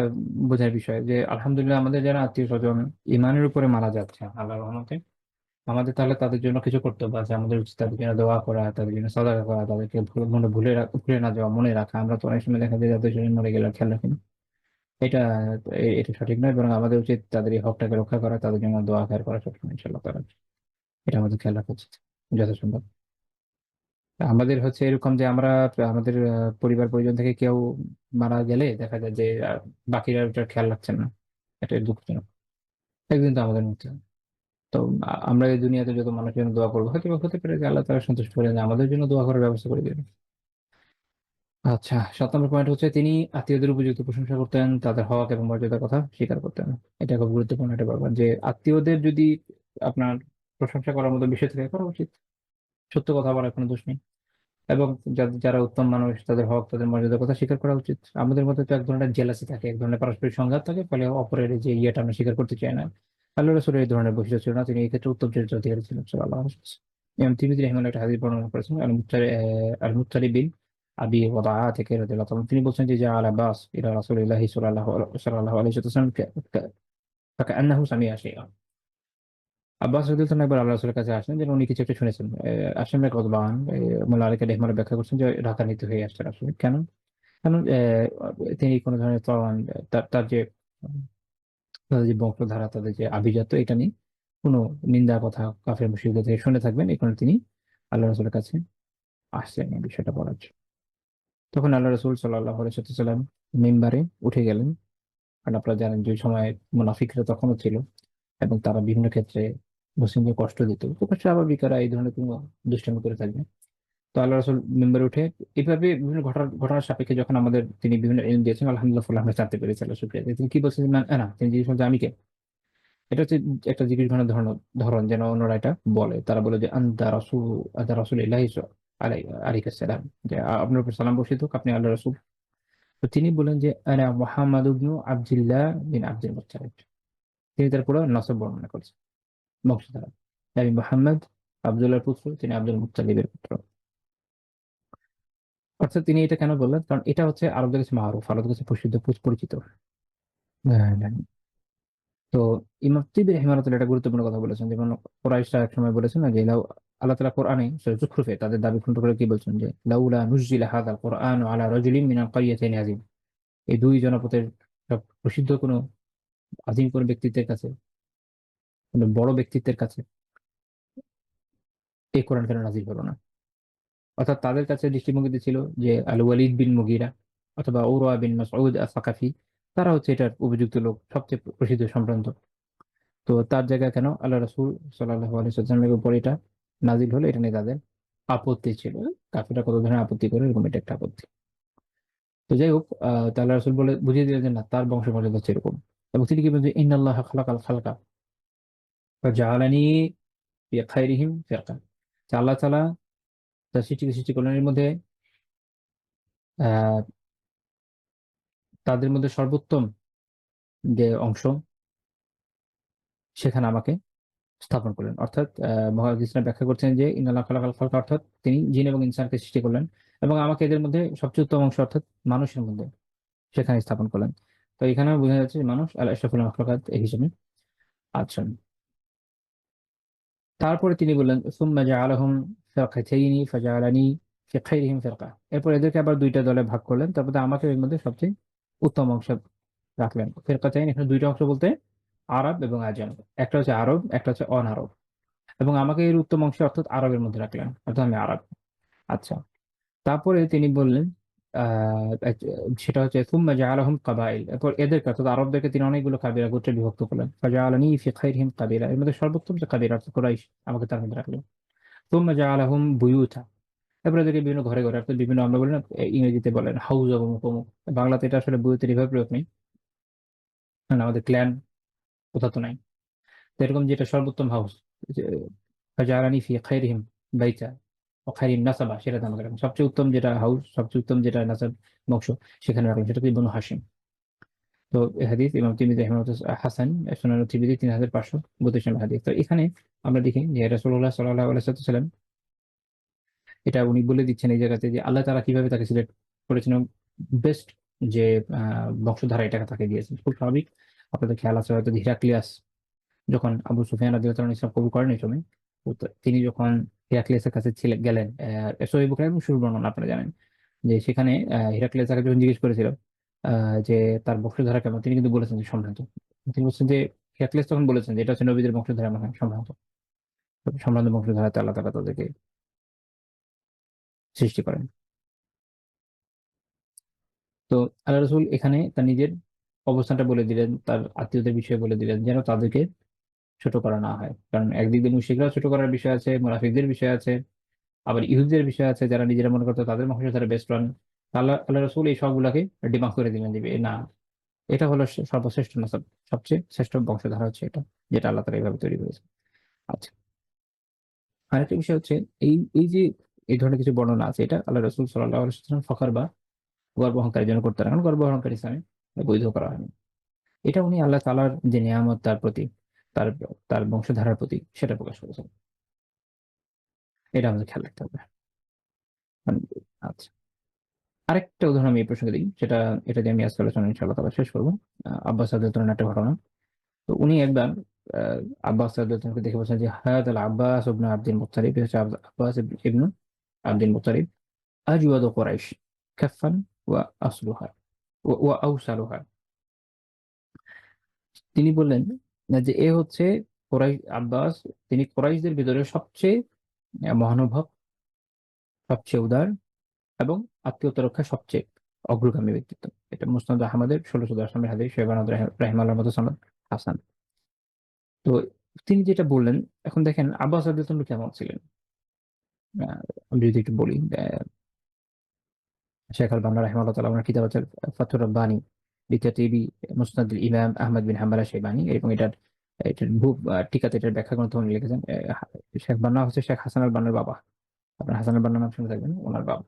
B: বোঝার বিষয় যে আলহামদুলিল্লাহ আমাদের যারা আত্মীয়স্বজন ঈমানের উপরে মারা যাচ্ছে আল্লাহর রহমতে, আমাদের তাহলে তাদের জন্য কিছু কর্তব্য আছে। আমাদের উচিত তাদের জন্য দোয়া করা, তাদের জন্য সাদাকা করা, তাদেরকে ভুলে না যাওয়া, মনে রাখা। আমরা তো অনেক সময় দেখা যায় যাদের জন্য মরে গেলে আর খেয়াল রাখি না। এটা এটা সঠিক নয়, বরং আমাদের উচিত তাদের এই হকটাকে রক্ষা করা, তাদের জন্য দোয়া খায়ের করা সবসময় ইনশাআল্লাহ তাআলা। এটা আমাদের খেয়াল রাখা উচিত যথাসম্ভব। আমাদের হচ্ছে এরকম যে আমরা আমাদের পরিবার পরিজন থেকে কেউ মারা গেলে দেখা যায় যে বাকিরা ওটা খেয়াল রাখছেন না। এটা দুঃখজনক। একদিন তো আমাদের মধ্যে। তো আমরা এই দুনিয়াতে যত মানুষের জন্য দোয়া করবো, হয়তো বা হতে পারে যে আল্লাহ তাআলা সন্তুষ্ট করে যে আমাদের জন্য দোয়া করার ব্যবস্থা করে দেবেন। আচ্ছা, ৭ নম্বর পয়েন্ট হচ্ছে তিনি আত্মীয়দের উপযুক্ত প্রশংসা করতেন, তাদের হক এবং মর্যাদার কথা স্বীকার করতেন। এটা খুব গুরুত্বপূর্ণ একটা ব্যাপার যে আত্মীয়দের যদি আপনার প্রশংসা করার মতো বিষয় থেকে করা উচিত। সত্য কথা বলার কোনো দোষ নেই। এবং যারা উত্তম মানুষ তাদের হক তাদের মর্যাদার কথা স্বীকার করা উচিত। আমাদের মধ্যে তো এক ধরনের জেলাসি থাকে, এক ধরনের পারস্পরিক সংঘাত থাকে, ফলে অপরের যে ইয়েটা আমরা স্বীকার করতে চাই না। আল্লাহ রাসূলের এই ধরনের বৈশিষ্ট্য ছিল না, তিনি এই ক্ষেত্রে উত্তম চরিত্র অধিকারী ছিলেন সাল্লাল্লাহু আলাইহি ওয়াসাল্লাম। ইমাম তিরমিজি রাহিমাহুল্লাহ একটা হাদিস বর্ণনা করেছেন আল মুত্তালিব বিন আবি ওয়াদাআ থেকে রাদিয়াল্লাহু তাআলা। তিনি বলছেন যে আল আব্বাস ইলা রাসূলিল্লাহি সাল্লাল্লাহু আলাইহি ওয়াসাল্লাম ফাকান্নাহু সামিআ শাইআ। আব্বাস রাদিয়াল্লাহু তাআলা একবার আল্লাহ রাসূলের কাছে আসেন যে উনি কিছু একটা শুনেছেন। আসেন গজবান মোল্লা আলী কাদের রহমানুল্লাহ ব্যাখ্যা করছেন যে রাগান্বিত হয়ে আসছেন আসলে। কেন? কারণ তিনি কোন ধরনের তার যে তাদের যে বংশধারা, তাদের যে আভিজাত্য, এটা নিয়ে কোনো নিন্দা কথা কাফের মুশরিকদের থেকে শুনে থাকবেন। এই কারণে তিনি আল্লাহ রাসূলের কাছে আসছেন এই বিষয়টা বলার জন্য। তখন আল্লাহ রাসূল সাল্লাল্লাহু আলাইহি ওয়াসাল্লাম মিম্বারে উঠে গেলেন। কারণ আপনারা জানেন যে ওই সময় মুনাফিকরা তখনও ছিল এবং তারা বিভিন্ন ক্ষেত্রে মুসলিমদের কষ্ট দিত। তো স্বাভাবিক তারা এই ধরনের কোনো দুষ্টামি করে থাকবে। তো আল্লাহ রাসূল মিম্বারে উঠে এভাবে বিভিন্ন ঘটনার সাপেক্ষে যখন তিনি বিভিন্ন ইলম দিয়েছেন, আলহামদুলিল্লাহ ফলে আমরা জানতে পেরেছি আল্লাহ শুকরিয়া। তিনি কি বলছেন? না, তিনি জিজ্ঞেস করছেন আমি কে? এটা হচ্ছে একটা জিজ্ঞেস করার ধরন যেন অন্যরা এটা বলে। তারা বলে যে আনতা রাসূলুল্লাহি আলাইহিস সালাম, যে আপনার উপর সালাম বর্ষিত হোক, আপনি আল্লাহর রাসূল। তো তিনি বলেন যে আনা মুহাম্মাদ ইবনু আবদুল্লাহ বিন আব্দুল মুত্তালিব। তিনি তার পুরো নসব বর্ণনা করেছেন, বংশধারা। আমি মুহাম্মদ আব্দুল্লাহর পুত্র, তিনি আব্দুল মুত্তালিবের পুত্র। অর্থাৎ তিনি এটা কেন বললেন? কারণ এটা হচ্ছে আরবদের কাছে মারুফ, আরবদের কাছে প্রসিদ্ধ, পরিচিত। হ্যাঁ। তো ইমাম তিবরি রাহিমাহুল্লাহ একটা গুরুত্বপূর্ণ কথা বলেছেন। যেমন কুরাইশরা একসময় বলেছেন না যে আল্লাহ তাআলা কোরআনে সূরা যুখরুফে তাদের দাবি খণ্ডন করে কি বলছেন যে লাউলা নুজ্জিলা হাযাল কুরআনু আলা রাজুলিন মিনাল কারইয়াতাইনি আযীম। এই দুই জনপদের সব প্রসিদ্ধ কোনো আযীম কোনো ব্যক্তিত্বের কাছে, কোনো বড় ব্যক্তিত্বের কাছে এই কোরআন কেন নাযিল হলো না? অর্থাৎ তাদের কাছে দৃষ্টিভঙ্গিতে ছিল যে আল ওয়ালিদ বিন মুগীরা অথবা উরওয়া বিন মাসউদ আস-সাকাফি, তারা হচ্ছে এটার উপযুক্ত লোক, সবচেয়ে প্রসিদ্ধ সম্ভ্রান্ত। তো তার জায়গায় কেন আল্লাহ রাসূল সাল্লাল্লাহু আলাইহি ওয়াসাল্লামের উপর এটা নাযিল হলো, এটা নিয়ে তাদের আপত্তি ছিল। কাফিররা কত ধরনের আপত্তি করে, এরকম এটা একটা আপত্তি। তো যাই হোক, তা আল্লাহ রাসূল বলে বুঝিয়ে দিলেন যে না, তার বংশমর্যাদা হচ্ছে এরকম। এবং তিনি কি বলছেন ইন্নাল্লাহা খালাকাল খালকা ফাজআলানি ফি খায়রিহিম ফিরকা। যে আল্লাহ তাআলা তার সৃষ্টি করলেন, এর মধ্যে আহ তাদের মধ্যে সর্বোত্তম যে অংশ সেখানে আমাকে স্থাপন করলেন। অর্থাৎ মুহাদ্দিসরা ব্যাখ্যা করছেন যে ইন্নাল্লাহা খালাকাল খালকা অর্থাৎ তিনি জিন এবং ইনসানকে সৃষ্টি করলেন এবং আমাকে এদের মধ্যে সবচেয়ে উত্তম অংশ অর্থাৎ মানুষের মধ্যে সেখানে স্থাপন করলেন। তো এখানে বোঝা যাচ্ছে যে মানুষ আল আশরাফুল মাখলুকাত এই হিসেবে আছেন। তারপরে তিনি বললেন সুম্মা জাআলাহুম ফিরকাতাইনি ফাজাআলানি ফি খাইরিহিম ফিরকা। এরপর এদেরকে আবার দুইটা দলে ভাগ করলেন, তারপরে আমাকে এর মধ্যে সবচেয়ে উত্তম অংশ রাখলেন। ফিরকাতাইন এখানে দুইটা অংশ বলতে আরব এবং আজম, একটা হচ্ছে আরব একটা হচ্ছে অনারব, এবং আমাকে এর উত্তম অংশে অর্থাৎ আরবের মধ্যে রাখলেন, অর্থাৎ আমি আরব। আচ্ছা, তারপরে তিনি বললেন সেটা হচ্ছে সুম্মা জাআলাহুম কাবাইল, এরপর এদেরকে অর্থাৎ আরবদেরকে তিনি অনেকগুলো কাবিলা গোত্রে বিভক্ত করলেন। ফাজাআলানি ফি খাইরিহিম কাবিলা, এর মধ্যে সর্বোত্তম যে কাবিলা অর্থাৎ কুরাইশ, আমাকে তার মধ্যে রাখলেন। সুম্মা জাআলাহুম বুয়ুতা, এরপরে এদেরকে বিভিন্ন ঘরে ঘরে অর্থাৎ বিভিন্ন, আমরা বলি না ইংরেজিতে বলেন হাউস অমুক অমুক, বাংলাতে এটা আসলে বুয়ুতের এভাবে প্রয়োগ নেই, কারণ আমাদের ক্ল্যান কোথা তো নাই। তো এরকম যেটা সর্বোত্তম হাউস, ফাজাআলানি ফি খাইরিহিম বাইতা ও খাইরিম নাসাবা, সেটা আমাকে রাখলেন। সবচেয়ে উত্তম যেটা হাউস, সবচেয়ে উত্তম যেটা নাসাব বংশ, সেখানে রাখলেন, সেটা কি বনু হাশিম। তো এই হাদিস ইমাম তিরমিজি রাহিমাহুল্লাহ হাসান, সুনান তিরমিজি 3532 নম্বর হাদিস। তো এখানে আমরা দেখি যে রাসূলুল্লাহ সাল্লাল্লাহু আলাইহি ওয়াসাল্লাম এটা উনি বলে দিচ্ছেন এই জায়গাতে যে আল্লাহ তাআলা কিভাবে তাকে সিলেক্ট করেছেন, বেস্ট যে বংশধারা এটাকে তাকে দিয়েছেন। খুব স্বাভাবিক, আপনাদের খেয়াল আছে হয়তো হিরাক্লিয়াস যখন আবু সুফিয়ান রাদিয়াল্লাহু তাআলা ইসলাম কবুল করেন এই সময়, তো তিনি যখন হিরাক্লিয়াসের কাছে ছিলেন গেলেন, সহিহ বুখারী এবং শুরুর বর্ণনা আপনারা জানেন যে সেখানে হিরাক্লিয়াস তাকে যখন জিজ্ঞেস করেছিল যে তার বংশধারা কেমন, তিনি কিন্তু বলেছেন যে সম্ভ্রান্ত। তিনি বলছেন যে হিরাক্লিয়াস তখন বলেছেন যে এটা হচ্ছে নবীদের বংশধারা, মনে হয় সম্ভ্রান্ত। তো সম্ভ্রান্ত বংশধারাতে আল্লাহ তাআলা তাদেরকে সৃষ্টি করেন। তো আল্লাহ রসুল এখানে তার নিজের অবস্থানটা বলে দিলেন, তার আত্মীয়দের বিষয়ে বলে দিলেন, যেন তাদেরকে ছোট করা না হয়। কারণ একদিক দিয়ে মুশরিকরা ছোট করার বিষয় আছে, মুনাফিকদের বিষয় আছে, আবার ইহুদিদের বিষয় আছে, যারা নিজেরা মনে করতো তাদের বংশ তারা বেস্ট ওয়ান। আল্লাহ আল্লাহ রসুল এই সবগুলাকে ডিমান্ড করে দিলেন যে না, এটা হলো সর্বশ্রেষ্ঠ নাসাব, সবচেয়ে শ্রেষ্ঠ বংশধারা হচ্ছে এটা, যেটা আল্লাহ তারা এইভাবে তৈরি করেছে। আচ্ছা, আরেকটা বিষয় হচ্ছে এই এই যে এই ধরনের কিছু বর্ণনা আছে, এটা আল্লাহ রসুল সাল্লাল্লাহু আলাইহি ওয়াসাল্লাম ফখর বা গর্ব অহংকারের জন্য করতে না, কারণ গর্ব অহংকার ইসলামে বৈধ করা হয়নি। এটা উনি আল্লাহ তাআলার যে নিয়ামত তার প্রতি, তার তার বংশধারার প্রতি সেটা প্রকাশ করেছেন। এটা আমাদের খেয়াল রাখতে হবে। মানে, আচ্ছা, আরেকটা উদাহরণ আমি এই প্রসঙ্গে দিই, সেটা এটা দিয়ে আমি আজকে আলোচনা ইনশাআল্লাহ তাআলা শেষ করবো। আব্বাস রাদিয়াল্লাহু একটা ঘটনা। তো উনি একবার আহ, আব্বাস রাদিয়াল্লাহু দেখে বলছেন যে হায়াত আব্বাস ইবনে আব্দুল মুত্তালিব, এটা হচ্ছে আব্বাস ইবনে আব্দুল মুত্তালিব, আজওয়াদু কুরাইশ কাফান ওয়া আসলুহা ওয়া আওসালুহা। তিনি বললেন না যে এ হচ্ছে কোরাইশ আব্বাস, তিনি কোরাইশদের ভিতরে সবচেয়ে মহানুভব, সবচেয়ে উদার এবং আত্মীয়তা রক্ষা সবচেয়ে অগ্রগামী ব্যক্তিত্ব। এটা মুসনাদ আহমদের 1610 নম্বর হাদিস, শেবানাদ রাহিমাহুল্লাহর মতো সনদ হাসান। তো তিনি যেটা বললেন, এখন দেখেন আব্বাস রাদিয়াল্লাহু আনহু কেমন ছিলেন। আহ, আমি যদি একটু বলি, শেখ আল বান্না রাহিমাহুল্লাহ তাআলা ওনার কিতাব আছে ফাতহুর রাব্বানি বিতারতিবি মুসনাদ ইমাম আহমদ বিন হাম্বল শাইবানি, এবং এটার টিকাতে এটার ব্যাখ্যা গ্রন্থ উনি লিখেছেন। শেখ বান্না হচ্ছে শেখ হাসান আল বান্নার বাবা। আপনার হাসান আল বান্নার নাম শুনে থাকবেন, ওনার বাবা।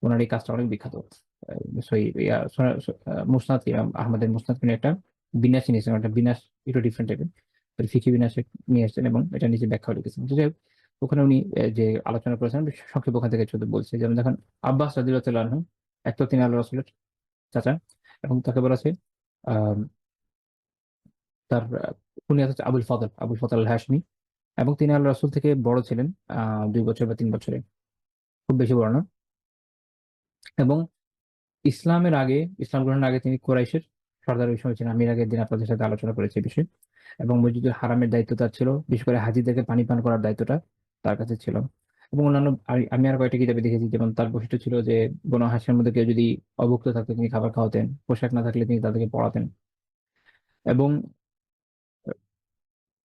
B: ওনার এই কাজটা অনেক বিখ্যাত। মুসনাদ ইমাম আহমদের মুসনাদ কিন্তু একটা বিন্যাস নিয়েছেন, একটা বিন্যাস একটু ডিফারেন্ট টাইপের ফিকি বিন্যাস নিয়ে এসেছেন, এবং এটা নিচে ব্যাখ্যা লিখেছেন। তো যাই হোক, ওখানে উনি যে আলোচনা করেছেন আমি সংক্ষেপে ওখান থেকে শুধু বলছি, যেমন দেখেন আব্বাস রাদিয়াল্লাহু আনহু এক তো তিনি আল্লাহ রাসূলের চাচা, এবং তাকে বলা আছে আহ তার কুনিয়াত হচ্ছে আবুল ফদল আল হাশমি, এবং তিনি আল্লাহ রাসূল থেকে বড় ছিলেন 2 বছর বা 3 বছরে, খুব বেশি বড় না। এবং ইসলামের আগে, ইসলাম গ্রহণের আগে তিনি কুরাইশের সর্দার ওই সময় ছিলেন। আমি এর আগের দিন আপনাদের সাথে আলোচনা করেছি এই বিষয়ে। এবং মসজিদুল হারামের দায়িত্ব তার ছিল, বিশেষ করে হাজিদেরকে পানি পান করার দায়িত্বটা তার কাছে ছিল। এবং অন্যান্য আমি আর কয়েকটা কিতাবে দেখেছি, যেমন তার বৈশিষ্ট্য ছিল যে বনু হাশিমের মধ্যে কেউ যদি অভুক্ত থাকতো তিনি খাবার খাওয়াতেন, পোশাক না থাকলে তিনি তাদেরকে পড়াতেন। এবং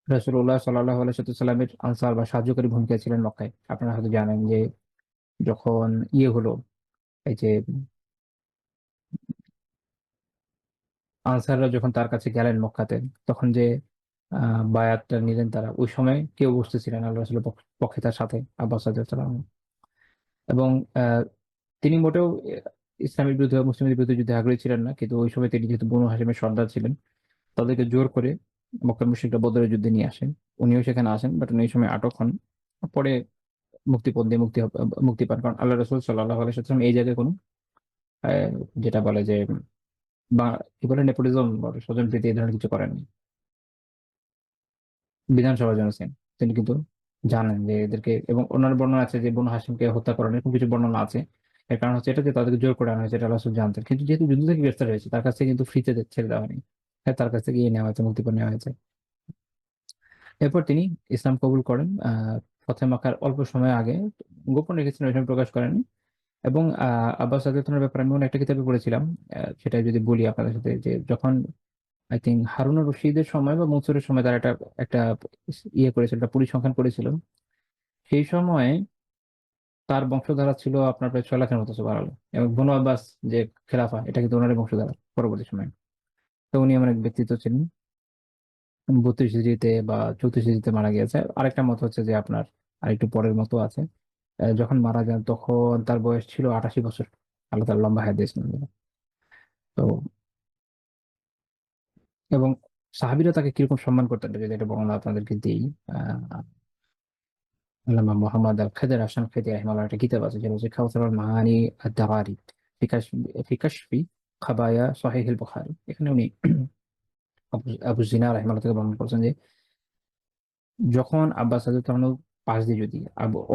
B: রাসূলুল্লাহ সাল্লাল্লাহু আলাইহি সাল্লামের আনসার বা সাহায্যকারী ভূমিকা ছিলেন মক্কায়। আপনারা হয়তো জানেন যে যখন হলো, এই যে আনসাররা যখন তার কাছে গেলেন মক্কাতে, তখন যে বায়াতটা নিলেন তারা, ওই সময় কেউ বুঝতেছিলেন আল্লাহ রাসূলের পক্ষে তার সাথে আব্বাস রাদিয়াল্লাহু আনহু। এবং তিনি মোটেও ইসলামের বিরুদ্ধে বা মুসলিমদের বিরুদ্ধে যুদ্ধে আগ্রহী ছিলেন না, কিন্তু ওই সময় তিনি যেহেতু বনু হাশিমের সর্দার ছিলেন, তাদেরকে জোর করে মক্কার মুশরিকরা বদরের যুদ্ধে নিয়ে আসেন। উনিও সেখানে আসেন, বাট উনি এই সময় আটক হন। পরে মুক্তিপণ দিয়ে মুক্তি পান। কারণ আল্লাহ রাসূল সাল্লাল্লাহু আলাইহি ওয়াসাল্লাম এই জায়গায় কোনো যেটা বলে যে বা কি বলে নেপোটিজম বা স্বজনপ্রীতি এই ধরনের কিছু করেননি। বিধানসভার জন্য ছিলেন। তিনি কিন্তু জানেন যে এদেরকে, এবং অন্যান্য বর্ণনা আছে যে বনু হাশিমকে হত্যা করার এরকম কিছু বর্ণনা আছে। এর কারণ হচ্ছে এটা যে তাদেরকে জোর করে আনা হয়েছে, এটা আল্লাহ রাসূল জানতেন। কিন্তু যেহেতু যুদ্ধ থেকে গ্রেফতার হয়েছে, তার কাছ থেকে কিন্তু ফ্রিতে ছেড়ে দেওয়া হয়নি। হ্যাঁ, তার কাছ থেকে নেওয়া হয়েছে, মুক্তিপণ নেওয়া হয়েছে। এরপর তিনি ইসলাম কবুল করেন। ফতে মক্কার অল্প সময় আগে গোপন রেখেছিলেন, ওই সময় প্রকাশ করেননি। এবং আব্বাস রাদিয়াল্লাহু ব্যাপারে আমি একটা কিতাবে পড়েছিলাম, সেটা যদি বলি আপনাদের সাথে, যে যখন আই থিঙ্ক হারুন রশিদের সময় বা মনসুরের সময় তারা একটা একটা ইয়ে করেছিল, একটা পরিসংখ্যান করেছিল। সেই সময় তার বংশধারা ছিল আপনার প্রায় 6 লাখের মতো, সুবহানাল্লাহ। এবং বনু আব্বাস যে খেলাফা, এটা কিন্তু ওনারই বংশধারা পরবর্তী সময়। তো উনি এমন এক ব্যক্তিত্ব ছিলেন। 32 হিজরিতে বা 34 হিজরিতে মারা গিয়েছে। আরেকটা মত হচ্ছে যে আপনার আরেকটু পরের মতো আছে। যখন মারা যান তখন তার বয়স ছিল 88 বছর। আল্লাহ তার লম্বা হায়াত দিয়েছিলেন। তো এবং সাহাবীরা তাকে কিরকম সম্মান করতেন, যদি এটা বর্ণনা আপনাদেরকে দিই। আহ আল্লামা মোহাম্মদ আল খাদের হাসান খেদি রাহিমাহুল্লাহ একটা কিতাব আছে, যেটা হচ্ছে কাউসারুল মাআনি আদ-দাওয়ারি ফি কাশফি খাবায়া সহিহুল বুখারী। এখানে উনি আবু জিনা রাহিমাহুল্লাহ থেকে বর্ণনা করছেন যে যখন আব্বাস রাদিয়াল্লাহু আনহু পাশ দিয়ে যদি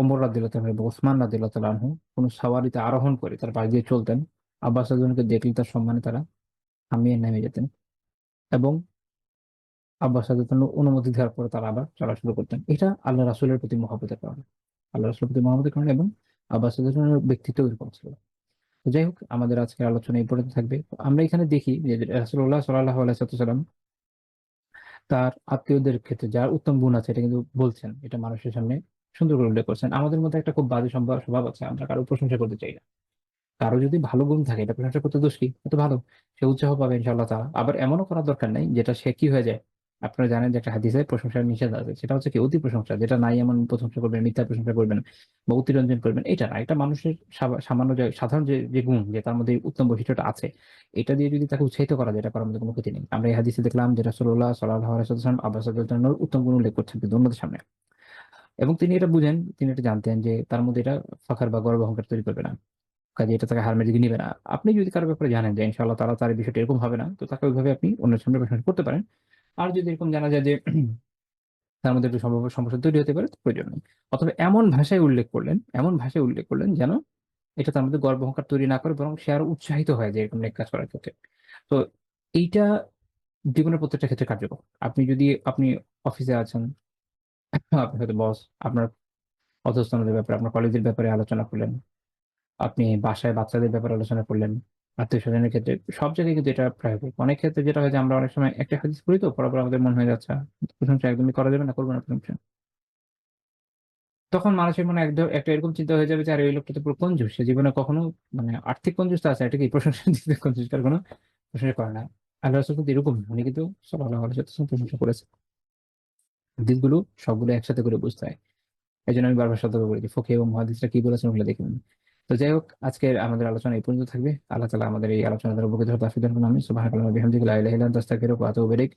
B: ওমর রাদিয়াল্লাহু আনহু বা ওসমান রাদিয়াল্লাহু আনহু কোনো সাওয়ারিতে আরোহণ করে তার পাশ দিয়ে চলতেন, আব্বাস রাদিয়াল্লাহু আনহুকে দেখলে তার সম্মানে তারা থামিয়ে নেমে যেতেন। এবং আব্বাস রাদিয়াল্লাহু আনহু অনুমতি দেওয়ার পরে তারা আবার চলা শুরু করতেন। এটা আল্লাহ রাসূলের প্রতি মহব্বতের কারণে, আল্লাহ রাসূলের প্রতি মহব্বতের কারণে। এবং আব্বাস রাদিয়াল্লাহু আনহুর ব্যক্তিত্ব এরকম ছিল। তো যাই হোক, আমাদের আজকের আলোচনা এই পর্যন্ত থাকবে। তো আমরা এখানে দেখি যে রাসূলুল্লাহ সাল্লাল্লাহু আলাইহি ওয়াসাল্লাম তার আত্মীয়দের ক্ষেত্রে যার উত্তম গুণ আছে, এটা কিন্তু বলছেন, এটা মানুষের সামনে সুন্দর করে উল্লেখ করছেন। আমাদের মধ্যে একটা খুব বাজে স্বভাব আছে, আমরা কারো প্রশংসা করতে চাই না। কারো যদি ভালো গুণ থাকে, এটা প্রশংসা করতে দোষ কি? এত ভালো, সে উৎসাহ পাবে ইনশাআল্লাহ তাআলা। আবার এমনও করার দরকার নাই যেটা সে কি হয়ে যায়। আপনারা জানেন যে একটা হাদিসে প্রশংসার নিষেধ আছে, সেটা হচ্ছে কি অতি প্রশংসা, যেটা নাই এমন প্রশংসা করবেন, মিথ্যা প্রশংসা করবেন বা অতিরঞ্জন করবেন। এটা না, এটা মানুষের সামান্য যে সাধারণ যে গুণ, যে তার মধ্যে উত্তম বৈশিষ্ট্যটা আছে, এটা দিয়ে যদি তাকে উৎসাহিত করা যায়, এটা করার মধ্যে কোনো ক্ষতি নেই। আমরা এই হাদিসে দেখলাম যে রাসূলুল্লাহ সাল্লাল্লাহু আলাইহি ওয়াসাল্লাম আব্বাস রাদিয়াল্লাহু আনহুর উত্তম গুণ উল্লেখ করছেন কিন্তু অন্যদের সামনে। এবং তিনি এটা বুঝেন, তিনি এটা জানতেন যে তার মধ্যে এটা ফাখার বা গর্ব অহংকার তৈরি করবে না, কাজে এটা তাকে হার মেরে দিকে নিবে না। আপনি যদি কারো ব্যাপারে জানেন যে ইনশাআল্লাহ তারা তার এই বিষয়টা এরকম হবে না, তো তাকে ওইভাবে আপনি অন্যের সামনে প্রশংসা করতে পারেন। আর যদি এরকম জানা যায় যে তার মধ্যে একটু সমস্যা তৈরি হতে পারে, তো প্রয়োজন নেই। অথবা এমন ভাষায় উল্লেখ করলেন যেন এটা তার মধ্যে গর্ব অহংকার তৈরি না করে, বরং সে আরো উৎসাহিত হয় যে এরকম নেক কাজ করার ক্ষেত্রে। তো এইটা জীবনের প্রত্যেকটা ক্ষেত্রে কার্যকর। আপনি অফিসে আছেন, আপনি হয়তো বস, আপনার অধস্তনদের ব্যাপারে, আপনার কলিগদের ব্যাপারে আলোচনা করলেন, আপনি বাসায় বাচ্চাদের ব্যাপারে আলোচনা করলেন, আত্মীয়-স্বজনের ক্ষেত্রে, সব জায়গায় কিন্তু এটা প্রায়োগিক। অনেক ক্ষেত্রে যেটা হয় যে আমরা অনেক সময় একটা হাদিস পড়ি, তো পড়ার পর আমাদের মনে হয়ে যাচ্ছে প্রশংসা একদমই করা যাবে না, করবো না প্রশংসা। তখন মানুষের মনে একটা এরকম চিন্তা হয়ে যাবে যে আরে ওই লোকটা তো পুরো কঞ্জুস, সে জীবনে কখনো মানে আর্থিক কঞ্জুস তো আছে, এটা কি প্রশংসা দিতে কঞ্জুস, তার কোনো প্রশংসা করে না। আল্লাহ রাসূল কিন্তু এরকম না, উনি কিন্তু সাল্লাল্লাহু আলাইহি ওয়াসাল্লাম প্রশংসা করেছেন। হাদিসগুলো সবগুলো একসাথে করে বুঝতে হয়। এজন্য আমি বারবার সতর্ক করি যে ফকিহ এবং মুহাদ্দিসরা কি বলেছেন ওগুলো দেখে নিন। তো যাই হোক, আজকের আমাদের আলোচনা এই পর্যন্ত থাকবে। আল্লাহ তাআলা আমাদের এই আলোচনা দ্বারা উপকৃত হতে তৌফিক দান করুন। আমিন। সুবহানাকাল্লাহি ওয়া বিহামদিহি লা ইলাহা ইল্লা আনতা আস্তাগফিরুকা ওয়া আতুবু ইলাইক।